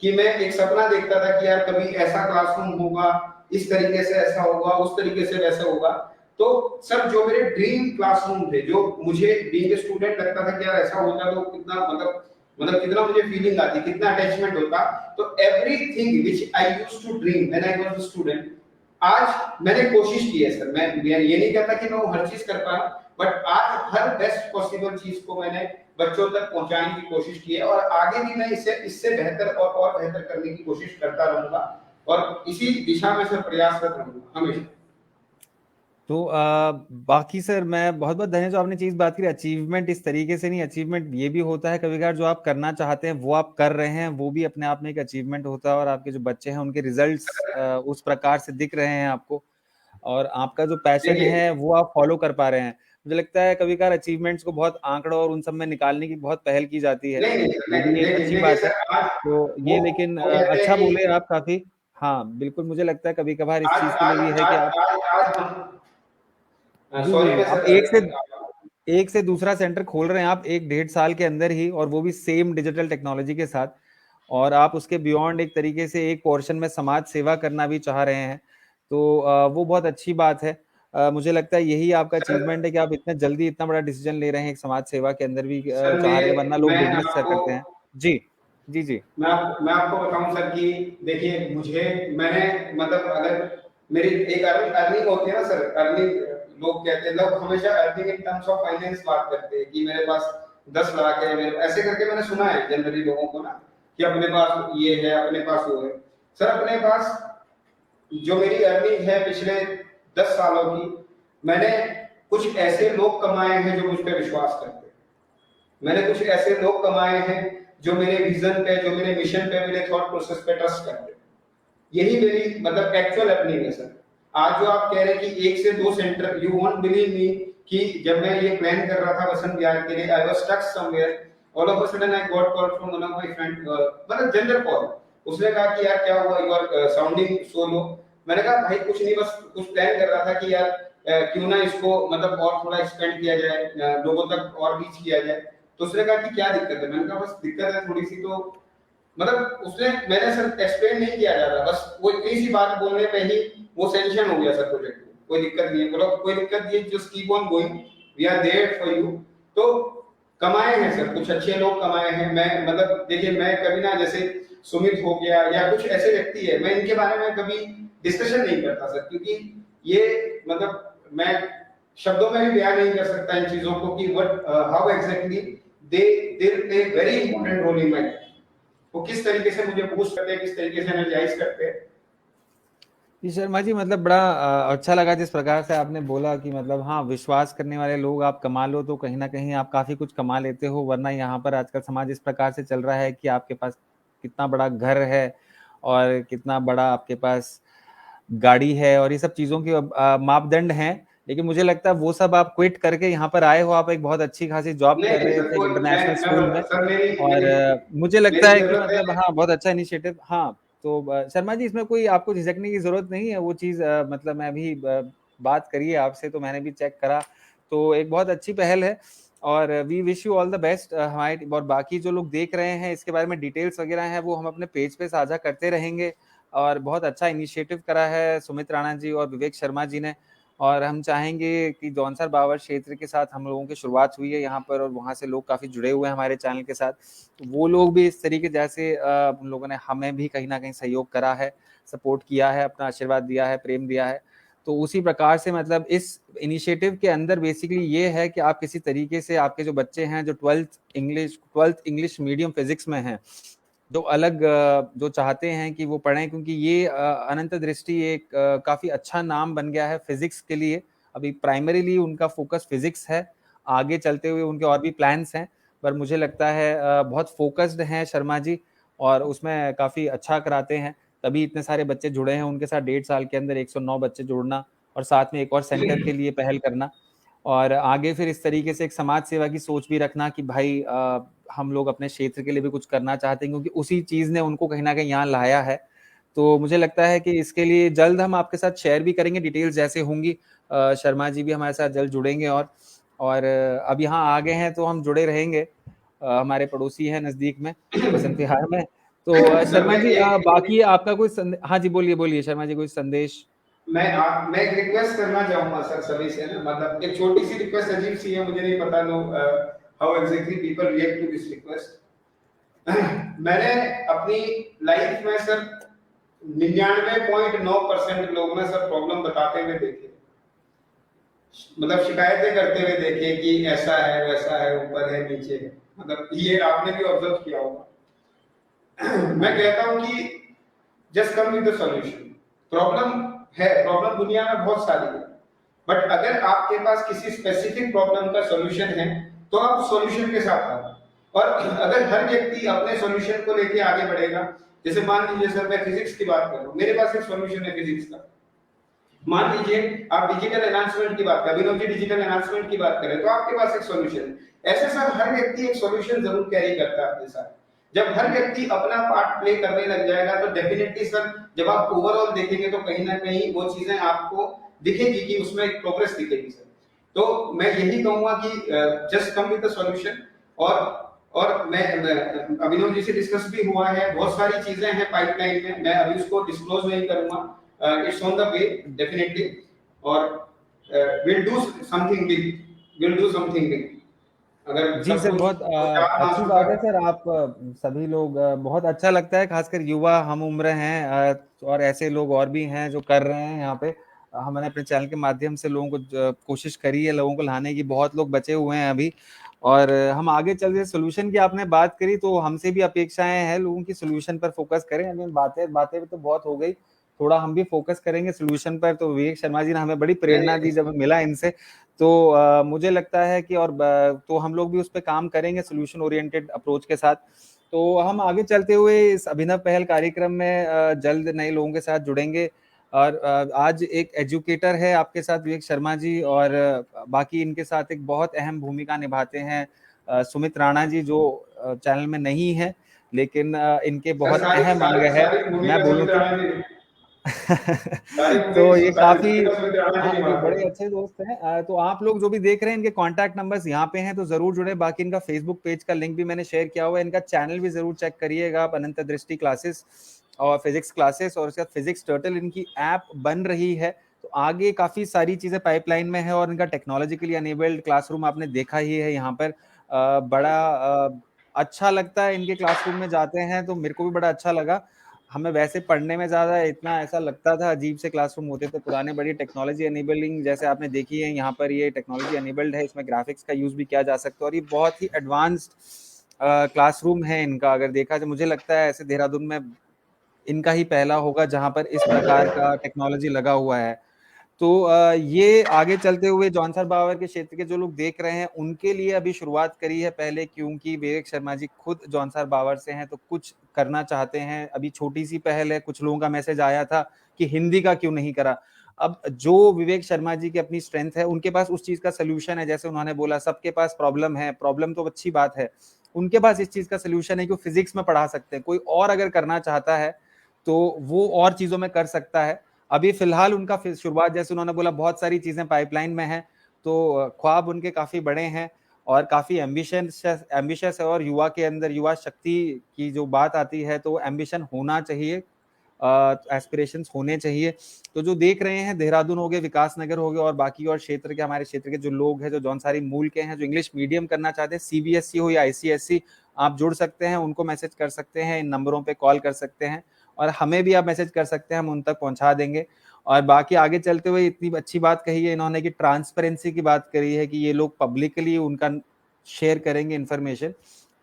कि मैं एक सपना देखता था कि यार कभी ऐसा क्लासरूम होगा, इस तरीके से ऐसा होगा, उस तरीके से वैसा होगा। तो सर जो मेरे ड्रीम क्लासरूम थे, जो मुझे बीइंग ए स्टूडेंट लगता था कि यार ऐसा होता तो कितना मतलब कितना मुझे फीलिंग आती, कितना अटैचमेंट होता। तो everything which I used to dream when I was a student, आज मैंने कोशिश की है सर, मैं ये नहीं कहता कि मैं वो हर चीज कर पाया, बट आज हर बेस्ट पॉसिबल चीज को मैंने बच्चों तक पहुंचाने की कोशिश की है, और आगे भी मैं इसे इससे बेहतर और बेहतर करने की कोशिश करता रहूंगा, और इसी दिशा में सर प्रयासरत रहूंगा हमेशा। तो बाकी सर, मैं बहुत बहुत धन्यवाद जो आपने चीज बात करी। अचीवमेंट इस तरीके से नहीं, अचीवमेंट ये भी होता है कभी कभार, जो आप करना चाहते हैं वो आप कर रहे हैं, वो भी अपने आप में एक अचीवमेंट होता है, और आपके जो बच्चे हैं उनके रिजल्ट्स उस प्रकार से दिख रहे हैं आपको, और आपका जो पैशन देखिए, है वो आप फॉलो कर पा रहे हैं। मुझे लगता है कभी कभार अचीवमेंट्स को बहुत आंकड़ों और उन सब में निकालने की बहुत पहल की जाती है, नहीं नहीं सर, वो नहीं भी एक देखिए अच्छी देखिए बात है। सर, आज तो वो ये लेकिन वो कहते हैं अच्छा कि बोले आप काफी। हाँ बिल्कुल, मुझे लगता है कभी कभार इस आज चीज के लिए आज भी है कि आज आप आज आज हम जी जी सॉरी जी, मैं आप सर, एक से दूसरा सेंटर खोल रहे हैं आप एक 1.5 साल के अंदर ही, और वो भी सेम डिजिटल टेक्नोलॉजी के साथ, और आप उसके बियॉन्ड एक तरीके से एक पोर्शन में समाज सेवा करना भी चाह रहे हैं। तो वो बहुत अच्छी बात है। मुझे लगता है यही आपका अचीवमेंट है कि आप इतने जल्दी इतना बड़ा डिसीजन ले रहे हैं एक समाज सेवा के अंदर भी सर चाह रहे हैं, वरना लोग मैं बिजनेस आपको करते हैं। जी जी जी। मैं आपको बताऊं सर कि देखिए, मुझे मैंने मतलब अगर मेरी एक अर्निंग अर्निंग होती है ना सर, अर्निंग लोग कहते हैं, लोग हमेशा earning in terms of finance बात करते हैं कि मेरे पास 10 लाख है, मेरे ऐसे करके मैंने सुना है जनरली लोगों को ना, कि अपने पास ये है, अपने पास वो है। सर अपने पास जो मेरी अर्निंग है पिछले 10 सालों की, मैंने कुछ ऐसे लोग कमाए हैं जो मुझ पे विश्वास करते हैं। मैंने कुछ ऐसे लोग कमाए हैं जो मेरे विजन पे, जो मेरे मिशन पे, मेरे थॉट प्रोसेस पे ट्रस्ट करते हैं। यही मेरी मतलब एक्चुअल अर्निंग है सर। आज जो आप कह रहे हैं कि 1 से 2 centre, you won't believe me कि जब मैं ये प्लान कर रहा था वसंत विहार के लिए, I was stuck somewhere, all of a sudden I got call from one of my friend, मतलब जनरल कॉल। उसने कहा कि यार क्या हुआ, you are sounding so low. मैंने कहा भाई कुछ नहीं, बस कुछ प्लान कर रहा था कि यार क्यों ना इसको मतलब और थोड़ा एक्सपेंड किया जाए, लोगों तक और रीच किया जाए। तो उसने कहा कि क्या दिक्कत है? मैंने कहा बस दिक्कत है थोड़ी सी, तो मतलब उसने, मैंने सर एक्सप्लेन नहीं किया जाता, बस वो इतनी सी बात बोलने पे ही वो सैंक्शन हो गया सर प्रोजेक्ट। कोई दिक्कत नहीं है, बोलो कोई दिक्कत नहीं है, just keep on going, we are there for you. तो कमाए हैं सर, कुछ अच्छे लोग कमाए हैं। मैं मतलब देखिए, मैं कभी ना, जैसे सुमित हो गया या कुछ ऐसे व्यक्ति है, मैं इनके बारे में कभी डिस्कशन नहीं करता सर, क्योंकि ये मतलब मैं शब्दों में भी बयान नहीं कर सकता इन चीजों को कि what how exactly they they play very important role in my life. वो किस तरीके से मुझे बूस्ट करते हैं, किस तरीके से एनर्जाइज करते हैं। जी शर्मा जी, मतलब बड़ा अच्छा लगा जिस प्रकार से आपने बोला कि मतलब हाँ, विश्वास करने वाले लोग आप कमा लो तो कहीं ना कहीं आप काफी कुछ कमा लेते हो, वरना यहाँ पर आजकल समाज इस प्रकार से चल रहा है कि आपके पास कितना बड़ा घर है और कितना बड़ा आपके पास गाड़ी है और ये सब चीजों के मापदंड हैं। लेकिन मुझे लगता है वो सब आप क्विट करके यहाँ पर आए हो, आप एक बहुत अच्छी खासी जॉब नहीं कर नहीं रहे सर, थे एक कोई इंटरनेशनल स्कूल में। सर मेरी और मेरी मुझे लगता मेरी है कि जरूरत मतलब है। हाँ, बहुत अच्छा इनिशिएटिव। हाँ, तो शर्मा जी, इसमें कोई आपको झिझकने की जरूरत नहीं है। वो चीज मतलब मैं अभी बात करी है आपसे तो मैंने भी चेक करा, तो एक बहुत अच्छी पहल है और we wish you all the best. हमारे और बाकी जो लोग देख रहे हैं इसके बारे में डिटेल्स वगैरह हैं वो हम अपने पेज पे साझा करते रहेंगे। और बहुत अच्छा इनिशिएटिव करा है सुमित राणा जी और विवेक शर्मा जी ने। और हम चाहेंगे कि जौनसर बावर क्षेत्र के साथ हम लोगों की शुरुआत हुई है यहाँ पर और वहाँ से लोग काफ़ी जुड़े हुए हैं हमारे चैनल के साथ, तो वो लोग भी इस तरीके जैसे उन लोगों ने हमें भी कहीं ना कहीं सहयोग करा है, सपोर्ट किया है, अपना आशीर्वाद दिया है, प्रेम दिया है। तो उसी प्रकार से मतलब इस इनिशिएटिव के अंदर बेसिकली ये है कि आप किसी तरीके से आपके जो बच्चे हैं जो ट्वेल्थ इंग्लिश मीडियम फिजिक्स में हैं, जो अलग जो चाहते हैं कि वो पढ़ें, क्योंकि ये अनंत दृष्टि एक काफ़ी अच्छा नाम बन गया है फिजिक्स के लिए। अभी प्राइमरीली उनका फोकस फिजिक्स है, आगे चलते हुए उनके और भी प्लान्स हैं, पर मुझे लगता है बहुत फोकस्ड हैं शर्मा जी और उसमें काफ़ी अच्छा कराते हैं। तभी इतने सारे बच्चे जुड़े हैं उनके साथ, 1.5 साल के अंदर 109 बच्चे जोड़ना और साथ में एक और सेंटर के लिए पहल करना और आगे फिर इस तरीके से एक समाज सेवा की सोच भी रखना कि भाई हम लोग अपने क्षेत्र के लिए भी कुछ करना चाहते हैं, क्योंकि उसी चीज़ ने उनको कहीं ना कहीं यहाँ लाया है। तो मुझे लगता है कि इसके लिए जल्द हम आपके साथ शेयर भी करेंगे डिटेल्स जैसे होंगी। शर्मा जी भी हमारे साथ जल्द जुड़ेंगे और अब यहाँ आ गए हैं तो हम जुड़े रहेंगे। हमारे पड़ोसी हैं नज़दीक में, बसंत विहार में। तो सर शर्मा मैं जी, एक बाकी आपका कोई हाँ जी, बोलिए बोलिए शर्मा जी, कोई संदेश। मैं एक रिक्वेस्ट करना चाहूंगा सर सभी से ना, मतलब एक छोटी सी रिक्वेस्ट, अजीब सी है, मुझे नहीं पता लो how exactly people react to this request. मैंने अपनी लाइफ में सर 99.9% लोग ना सर प्रॉब्लम बताते हुए देखे, मतलब शिकायतें करते हुए देखे कि ऐसा है वैसा है, ऊपर है नीचे है, मतलब ये आपने भी ऑब्जर्व किया होगा। मैं कहता हूं कि just come with the solution. Problem है, प्रॉब्लम दुनिया में बहुत सारी है, बट अगर आपके पास किसी स्पेसिफिक प्रॉब्लम का सॉल्यूशन है तो आप सॉल्यूशन के साथ आओ। और अगर हर व्यक्ति अपने सॉल्यूशन को लेके आगे बढ़ेगा, जैसे मान लीजिए सर मैं फिजिक्स की बात कर रहा हूं, मेरे पास एक सॉल्यूशन है फिजिक्स का। मान लीजिए आप डिजिटल एनहांसमेंट की बात करें, अभिनव जी डिजिटल एनहांसमेंट की बात करें, तो आपके पास एक सॉल्यूशन है। ऐसे सर हर व्यक्ति एक सॉल्यूशन जरूर कैरी करता है अपने साथ। जब हर व्यक्ति अपना पार्ट प्ले करने लग जाएगा तो डेफिनेटली सर जब आप ओवरऑल देखेंगे तो कहीं ना कहीं वो चीजें आपको दिखेगी कि उसमें एक प्रोग्रेस दिखेगी सर। तो मैं यही कहूंगा कि just come with the solution. और मैं अभिनव जी से डिस्कस भी हुआ है, बहुत सारी चीजें हैं पाइपलाइन में, मैं अभी उसको डिस्क्लोज नहीं करूंगा, it's on the way definitely. और will do something big, will do something big. अगर जी सब सर, कुछ बहुत चार पांच अच्छी होगा। बात है सर। आप सभी लोग बहुत अच्छा लगता है, खासकर युवा हम उम्र हैं और ऐसे लोग और भी हैं जो कर रहे हैं यहाँ पे। हमने अपने चैनल के माध्यम से लोगों को कोशिश करी है लोगों को लाने की, बहुत लोग बचे हुए हैं अभी, और हम आगे चल रहे। सोल्यूशन की आपने बात करी तो हमसे भी अपेक्षाएं हैं लोगों की सोल्यूशन पर फोकस करें। हमें बातें बातें तो बहुत हो गई, थोड़ा हम भी फोकस करेंगे सोल्यूशन पर। तो विवेक शर्मा जी ने हमें बड़ी प्रेरणा दी जब मिला इनसे, तो मुझे लगता है कि तो हम लोग भी उस पर काम करेंगे सोल्यूशन ओरिएंटेड अप्रोच के साथ। तो हम आगे चलते हुए इस अभिनव पहल कार्यक्रम में जल्द नए लोगों के साथ जुड़ेंगे। और आज एक एजुकेटर है आपके साथ विवेक शर्मा जी, और बाकी इनके साथ एक बहुत अहम भूमिका निभाते हैं सुमित राणा जी, जो चैनल में नहीं है लेकिन इनके बहुत अहम अंग है, मैं बोलूँ तो। तो ये काफी, हाँ, ये बड़े अच्छे दोस्त हैं। तो आप लोग जो भी देख रहे हैं इनके कॉन्टैक्ट नंबर्स यहाँ पे हैं, तो जरूर जुड़े। बाकी इनका फेसबुक पेज का लिंक भी मैंने शेयर किया हुआ है, इनका चैनल भी जरूर चेक करिएगा आप, अनंत दृष्टि क्लासेस और फिजिक्स क्लासेस, और उसके बाद फिजिक्स टर्टल इनकी ऐप बन रही है। तो आगे काफी सारी चीजें पाइपलाइन में है, और इनका टेक्नोलॉजिकली अनेबल्ड क्लासरूम आपने देखा ही है यहाँ पर। बड़ा अच्छा लगता है इनके क्लासरूम में जाते हैं, तो मेरे को भी बड़ा अच्छा लगा। हमें वैसे पढ़ने में ज्यादा इतना ऐसा लगता था, अजीब से क्लासरूम होते थे पुराने। बड़ी टेक्नोलॉजी एनेबलिंग जैसे आपने देखी है यहाँ पर, ये टेक्नोलॉजी एनेबल्ड है, इसमें ग्राफिक्स का यूज भी किया जा सकता है, और ये बहुत ही एडवांस्ड क्लासरूम है इनका। अगर देखा जाए, मुझे लगता है ऐसे देहरादून में इनका ही पहला होगा जहां पर इस प्रकार का टेक्नोलॉजी लगा हुआ है। तो ये आगे चलते हुए जॉनसर बावर के क्षेत्र के जो लोग देख रहे हैं उनके लिए अभी शुरुआत करी है पहले, क्योंकि विवेक शर्मा जी खुद जॉनसर बावर से हैं, तो कुछ करना चाहते हैं। अभी छोटी सी पहल है, कुछ लोगों का मैसेज आया था कि हिंदी का क्यों नहीं करा। अब जो विवेक शर्मा जी की अपनी स्ट्रेंथ है, उनके पास उस चीज का सोल्यूशन है। जैसे उन्होंने बोला सबके पास प्रॉब्लम है, प्रॉब्लम तो अच्छी बात है, उनके पास इस चीज का सोल्यूशन है कि वो फिजिक्स में पढ़ा सकते हैं। कोई और अगर करना चाहता है तो वो और चीजों में कर सकता है। अभी फिलहाल उनका शुरुआत, जैसे उन्होंने बोला, बहुत सारी चीजें पाइपलाइन में है, तो ख्वाब उनके काफी बड़े हैं और काफी एम्बिशियस है। और युवा के अंदर युवा शक्ति की जो बात आती है, तो एम्बिशन होना चाहिए, एस्पिरेशंस होने चाहिए। तो जो देख रहे हैं, देहरादून हो गए, विकास नगर हो गए, और बाकी और क्षेत्र के, हमारे क्षेत्र के जो लोग हैं, जो जौनसारी मूल के हैं, जो इंग्लिश मीडियम करना चाहते हैं, सीबीएसई हो या आईसीएसई, आप जुड़ सकते हैं, उनको मैसेज कर सकते हैं, इन नंबरों पे कॉल कर सकते हैं, और हमें भी आप मैसेज कर सकते हैं, हम उन तक पहुंचा देंगे। और बाकी आगे चलते हुए इतनी अच्छी बात कही है इन्होंने कि ट्रांसपेरेंसी की बात करी है, कि ये लोग पब्लिकली उनका शेयर करेंगे इन्फॉर्मेशन,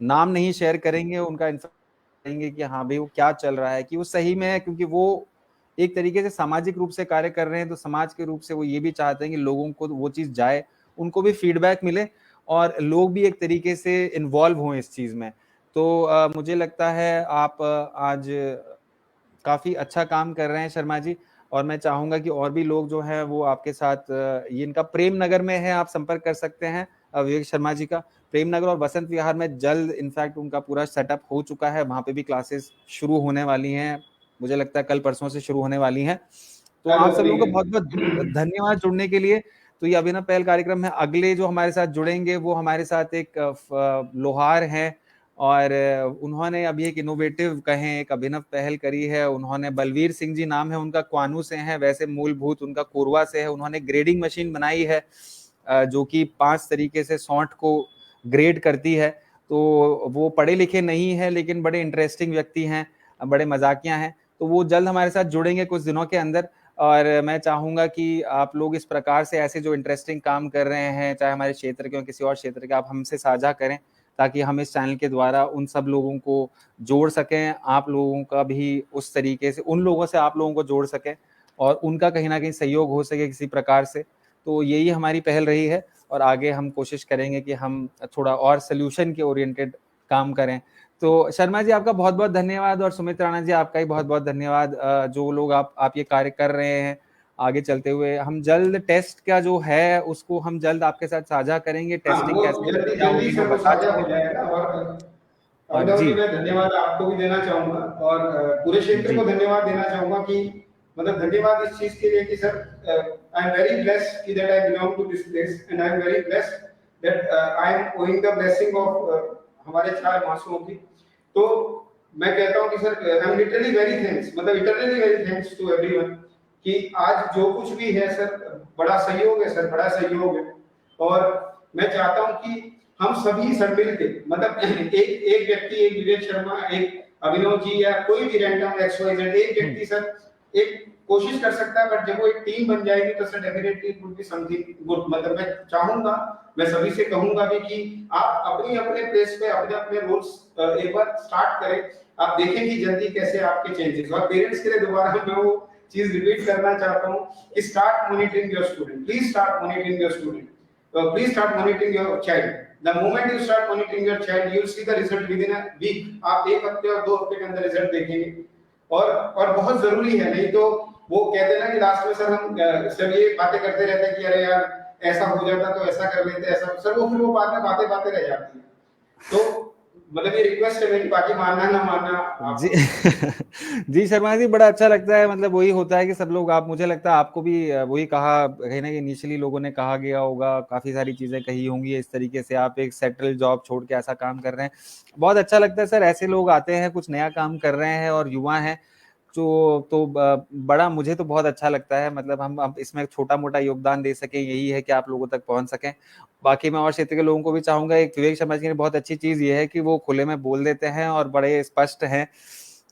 नाम नहीं शेयर करेंगे, उनका करेंगे कि हाँ भाई वो क्या चल रहा है, कि वो सही में है, क्योंकि वो एक तरीके से सामाजिक रूप से कार्य कर रहे हैं, तो समाज के रूप से वो ये भी चाहते हैं कि लोगों को वो चीज जाए, उनको भी फीडबैक मिले, और लोग भी एक तरीके से इन्वॉल्व हों इस चीज में। तो मुझे लगता है आप आज काफी अच्छा काम कर रहे हैं शर्मा जी, और मैं चाहूंगा कि और भी लोग जो हैं वो आपके साथ, ये इनका प्रेम नगर में है, आप संपर्क कर सकते हैं विवेक शर्मा जी का। प्रेम नगर और बसंत विहार में जल्द इनफैक्ट उनका पूरा सेटअप हो चुका है, वहां पे भी क्लासेस शुरू होने वाली हैं, मुझे लगता है कल परसों से शुरू होने वाली हैं। तो आप सब लोगों को बहुत बहुत धन्यवाद जुड़ने के लिए। तो ये अभिनव पहल कार्यक्रम है। अगले जो हमारे साथ जुड़ेंगे वो हमारे साथ एक लोहार हैं, और उन्होंने अभी एक इनोवेटिव कहें, एक अभिनव पहल करी है उन्होंने। बलवीर सिंह जी नाम है उनका, क्वानू से हैं, वैसे मूलभूत उनका कोरवा से है। उन्होंने ग्रेडिंग मशीन बनाई है जो कि 5 तरीके से सॉन्ट को ग्रेड करती है। तो वो पढ़े लिखे नहीं है, लेकिन बड़े इंटरेस्टिंग व्यक्ति हैं, बड़े मजाकिया हैं। तो वो जल्द हमारे साथ जुड़ेंगे कुछ दिनों के अंदर, और मैं चाहूंगा कि आप लोग इस प्रकार से ऐसे जो इंटरेस्टिंग काम कर रहे हैं, चाहे हमारे क्षेत्र के हो किसी और क्षेत्र के, आप हमसे साझा करें, ताकि हम इस चैनल के द्वारा उन सब लोगों को जोड़ सकें, आप लोगों का भी उस तरीके से उन लोगों से आप लोगों को जोड़ सकें, और उनका कहीं ना कहीं सहयोग हो सके किसी प्रकार से। तो यही हमारी पहल रही है, और आगे हम कोशिश करेंगे कि हम थोड़ा और सोल्यूशन के ओरिएंटेड काम करें। तो शर्मा जी आपका बहुत बहुत धन्यवाद, और सुमित राणा जी आपका ही बहुत बहुत धन्यवाद। जो लोग आप ये कार्य कर रहे हैं, आगे चलते हुए हम जल्द टेस्ट का जो है उसको हम जल्द आपके साथ साझा करेंगे, टेस्टिंग कैसे जल्दी क्या जल्दी होगी वो सब बता साझा देंगे। हो जाएगा। और और अभिनव जी जी, मैं धन्यवाद आपको भी देना चाहूंगा, और पूरे क्षेत्र जी को धन्यवाद देना चाहूंगा कि मतलब धन्यवाद इस चीज के लिए कि sir I am very blessed कि that I belong to this place, and I am very blessed that I am owing the blessing of हमारे 4 मासूमों की। तो मैं कहता हूं कि sir I am literally very thanks, मतलब eternally very thanks to everyone, कि आज जो कुछ भी है सर, बड़ा सहयोग है सर, बड़ा सहयोग है। और मैं चाहता हूं कि हम सभी सर मिलके, मतलब एक एक व्यक्ति, एक विवेक शर्मा, एक अभिनव जी, या कोई भी रैंडम XYZ, एक व्यक्ति सर एक कोशिश कर सकता है, बट जब वो एक टीम बन जाएगी तो sir definitely it would be something good. मतलब मैं चाहूंगा, मैं सभी से कहूंगा भी कि आप अपने अपने प्लेस पे अपने अपने रोल्स एक बार स्टार्ट करें। आप देखेंगे जल्दी कैसे आपके चेंजेस। और पेरेंट्स के लिए दोबारा मैं वो चीज रिपीट करना चाहता हूँ कि start monitoring your student, please start monitoring your student, please start monitoring your child. The moment you start monitoring your child, you will see the result within a week. आप एक हफ्ते और 2 हफ्ते के अंदर रिजल्ट देखेंगे। और बहुत जरूरी है, नहीं तो वो कहते हैं ना कि लास्ट में सर हम सब ये बातें करते रहते हैं कि अरे यार ऐसा हो जाता तो ऐसा कर लेते, ऐसा सर वो फिर वो बातें बातें रह जाती है। तो मतलब ये रिक्वेस्ट है मेरी, बाकी मानना ना मानना जी आप। जी शर्मा जी, बड़ा अच्छा लगता है। मतलब वही होता है कि सब लोग, आप, मुझे लगता है आपको भी वही कहा कहीं ना कहीं इनिशियली लोगों ने कहा गया होगा, काफी सारी चीजें कही होंगी इस तरीके से। आप एक सेटल जॉब छोड़ के ऐसा काम कर रहे हैं, बहुत अच्छा लगता है सर। ऐसे लोग आते हैं, कुछ नया काम कर रहे हैं और युवा हैं जो, तो बड़ा मुझे तो बहुत अच्छा लगता है। मतलब हम इसमें छोटा मोटा योगदान दे सकें, यही है कि आप लोगों तक पहुंच सकें। बाकी मैं और क्षेत्र के लोगों को भी चाहूंगा, एक विवेक शर्मा जी की बहुत अच्छी चीज ये है कि वो खुले में बोल देते हैं और बड़े स्पष्ट हैं,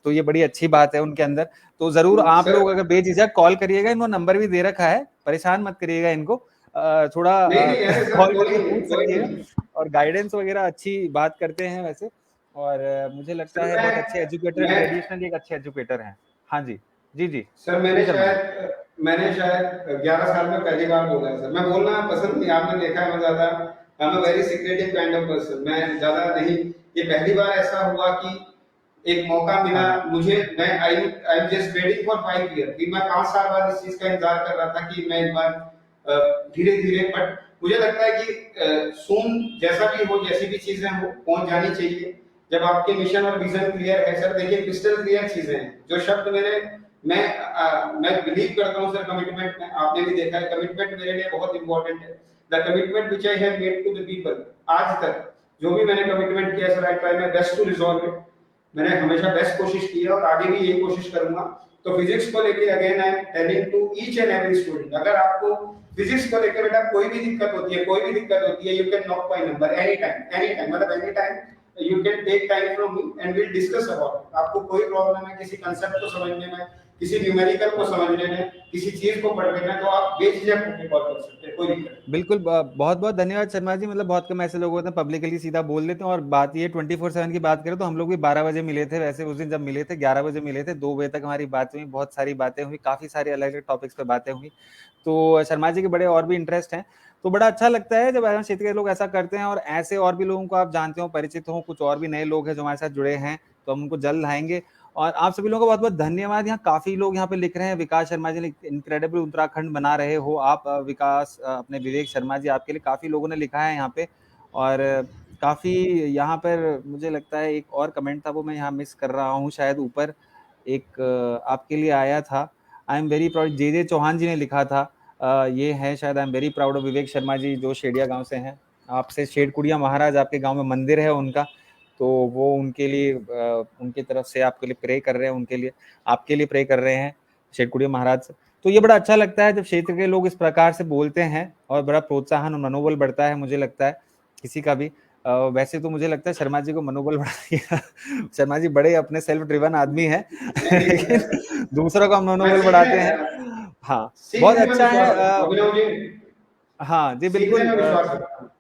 तो ये बड़ी अच्छी बात है उनके अंदर। तो जरूर आप सर लोग अगर बेझिझक कॉल करिएगा, इनको नंबर भी दे रखा है, परेशान मत करिएगा इनको, नहीं थोड़ा नहीं ऐसे सर कॉल कोई करके नहीं, पूछ कोई सकिएगा। नहीं। और गाइडेंस वगैरह अच्छी बात करते हैं वैसे, और मुझे लगता सर है बहुत अच्छे एजुकेटर, मैं ट्रेडिशनली एक अच्छे एजुकेटर हैं। हाँ जी, जी जी सर जी शर्मा जी। मैंने शायद 11 साल में पहली बार बोला है सर। मैं बोलना पसंद नहीं, आपने देखा है मैं ज्यादा I am a very secretive kind of person, मैं ज्यादा नहीं। ये पहली बार ऐसा हुआ कि एक मौका मिला हाँ हाँ मुझे। मैं I am just waiting for 5 year कि मैं 5 साल बाद इस चीज का इंतजार कर रहा था कि मैं एक बार धीरे धीरे, बट मुझे लगता है कि सून जैसा भी हो, जैसी भी चीजें हो पहुंच जानी चाहिए जब आपके मिशन और विजन क्लियर है। सर देखिए क्रिस्टल क्लियर चीजें हैं, जो शब्द मेरे मैं बिलीव करता हूँ सर कमिटमेंट में। आपने भी देखा है कमिटमेंट मेरे लिए बहुत इंपॉर्टेंट है। The commitment which I have made to the people, आज तक जो भी मैंने कमिटमेंट किया sir, I try my best to resolve it. मैंने हमेशा बेस्ट कोशिश की है और आगे भी यही कोशिश करूंगा। तो फिजिक्स को लेके again I am telling to each and every student, अगर आपको फिजिक्स को लेकर बेटा कोई भी दिक्कत होती है, कोई भी दिक्कत होती है, you can knock my number any time, मतलब any time you can take time from me and will discuss about. आपको कोई प्रॉब्लम है किसी कंसेप्ट को समझने में, किसी न्यूमेरिकल को समझने में, किसी चीज को पढ़ने में, तो आप बेझिझक होकर कॉल कर सकते हैं, कोई दिक्कत नहीं। बिल्कुल, बहुत बहुत धन्यवाद शर्मा जी। मतलब बहुत कम ऐसे लोग होते हैं पब्लिकली सीधा बोल देते हैं। और बात ये 24/7 की बात करें तो हम लोग भी 12 बजे मिले थे, वैसे उस दिन जब मिले थे 11 बजे मिले थे, 2 बजे तक हमारी बात हुई, बहुत सारी बातें हुई, काफी सारे अलग अलग टॉपिक्स पे बातें हुई। तो शर्मा जी के बड़े और भी इंटरेस्ट हैं, तो बड़ा अच्छा लगता है जब ऐसा क्षेत्र के लोग ऐसा करते हैं। और ऐसे और भी लोगों को आप जानते हो, परिचित हो, कुछ और भी नए लोग हैं जो हमारे साथ जुड़े हैं, तो हम उनको जल्द लाएंगे। और आप सभी लोगों का बहुत बहुत धन्यवाद। यहाँ काफी लोग यहाँ पे लिख रहे हैं, विकास शर्मा जी ने इनक्रेडिबल उत्तराखंड बना रहे हो आप, विकास अपने विवेक शर्मा जी, आपके लिए काफी लोगों ने लिखा है यहाँ पे। और काफी यहाँ पर मुझे लगता है एक और कमेंट था, वो मैं यहाँ मिस कर रहा हूँ शायद, ऊपर एक आपके लिए आया था, I am very proud, J Chauhan ji ने लिखा था, ये है शायद, I am very proud of Vivek Sharma ji, जो शेडिया गांव से हैं। आपसे शेरकुड़िया महाराज, आपके गांव में मंदिर है उनका, तो वो उनके लिए उनकी तरफ से आपके लिए प्रे कर रहे हैं, उनके लिए, आपके लिए प्रे कर रहे हैं शेरकुड़िया महाराज से। तो ये बड़ा अच्छा लगता है जब क्षेत्र के लोग इस प्रकार से बोलते हैं, और बड़ा प्रोत्साहन और मनोबल बढ़ता है मुझे लगता है किसी का भी। वैसे तो मुझे लगता है शर्मा जी को मनोबल बढ़ा दिया शर्मा जी बड़े अपने सेल्फ ड्रिवन आदमी हैं नहीं नहीं लेकिन सर, दूसरों का मैं मनोबल बढ़ाते हैं। हाँ, बहुत सीखने में अच्छा है। विश्वास रखता हूँ अभिनव जी, हाँ जी सीखने बिल्कुल। में विश्वास रखता हूँ।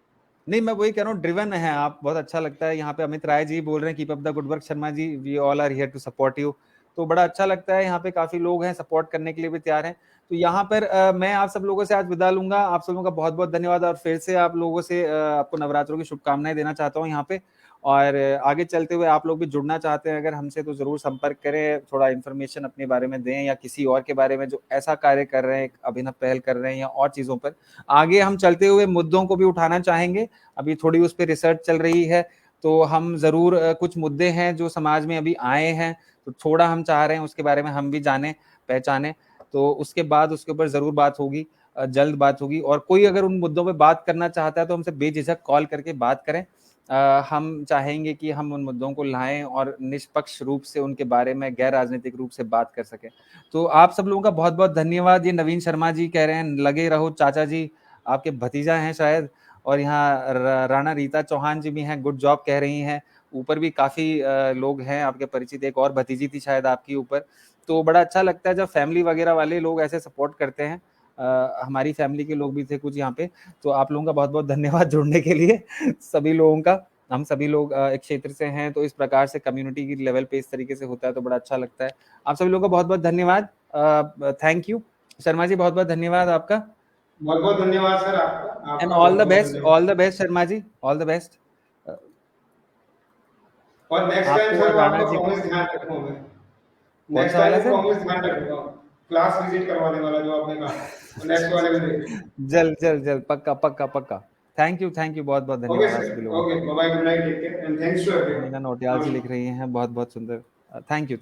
नहीं, मैं वही कह रहा हूँ, ड्रिवन है आप, बहुत अच्छा लगता है। यहाँ पे अमित राय जी बोल रहे हैं, keep up the good work Sharma ji, we all are here to support you. तो बड़ा अच्छा लगता है, यहाँ पे काफी लोग हैं, सपोर्ट करने के लिए भी तैयार हैं। तो यहाँ पर मैं आप सब लोगों से आज विदा लूंगा। आप सब लोगों का बहुत बहुत धन्यवाद, और फिर से आप लोगों से आपको नवरात्रों की शुभकामनाएं देना चाहता हूँ यहाँ पे। और आगे चलते हुए आप लोग भी जुड़ना चाहते हैं अगर हमसे, तो जरूर संपर्क करें, थोड़ा इन्फॉर्मेशन अपने बारे में दें, या किसी और के बारे में जो ऐसा कार्य कर रहे हैं, अभिनव पहल कर रहे हैं, या और चीजों पर आगे हम चलते हुए मुद्दों को भी उठाना चाहेंगे। अभी थोड़ी उस पर रिसर्च चल रही है, तो हम जरूर कुछ मुद्दे हैं जो समाज में अभी आए हैं, तो थोड़ा हम चाह रहे हैं उसके बारे में हम भी जाने पहचाने, तो उसके बाद उसके ऊपर जरूर बात होगी, जल्द बात होगी। और कोई अगर उन मुद्दों पे बात करना चाहता है तो हमसे बेझिझक कॉल करके बात करें। हम चाहेंगे कि हम उन मुद्दों को लाएं और निष्पक्ष रूप से उनके बारे में गैर राजनीतिक रूप से बात कर सकें। तो आप सब लोगों का बहुत बहुत धन्यवाद। ये नवीन शर्मा जी कह रहे हैं लगे रहो चाचा जी, आपके भतीजा हैं शायद। और यहाँ राणा रीता चौहान जी भी हैं, गुड जॉब कह रही हैं। ऊपर भी काफी लोग हैं आपके परिचित, एक और भतीजी थी शायद आपकी ऊपर, तो बड़ा अच्छा लगता है जब फैमिली वगैरह वाले लोग ऐसे सपोर्ट करते हैं। हमारी फैमिली के लोग भी थे कुछ यहाँ पे, तो आप लोगों का बहुत-बहुत धन्यवाद जुड़ने के लिए सभी लोगों का। हम सभी लोग एक क्षेत्र से हैं, तो इस प्रकार से कम्युनिटी की लेवल पे इस तरीके से होता है, तो बड़ा अच्छा लगता है। आप सभी लोगों का बहुत-बहुत धन्यवाद। Thank you. शर्मा जी बहुत-बहुत धन्यवाद आपका। बहुत-बहुत धन्यवाद सर आपका। एंड आपका बहुत-बहुत धन्यवाद। All the best Sharma ji, all the best. और नेक्स्ट टाइम आपको सर और वो राणा आपका जी को। प्रॉमिस ध्यान रखूंगा मैं। कौन नेक्स्ट सा टाइम वाला वो सर? प्रॉमिस ध्यान रखूंगा। क्लास विजिट करवाने वाला जो आपने कहा, वो नेक्स्ट वाले में देखेंगे। जल्द पक्का पक्का पक्का। थैंक यू बहुत बहुत ओके धन्यवाद आप सर, सभी लोगों ओके, का। Bye bye, good night, take care and thanks to everyone. Meena Nautiyal ji लिख नमस्कार। रही हैं बहुत बहुत सुंदर। Thank you.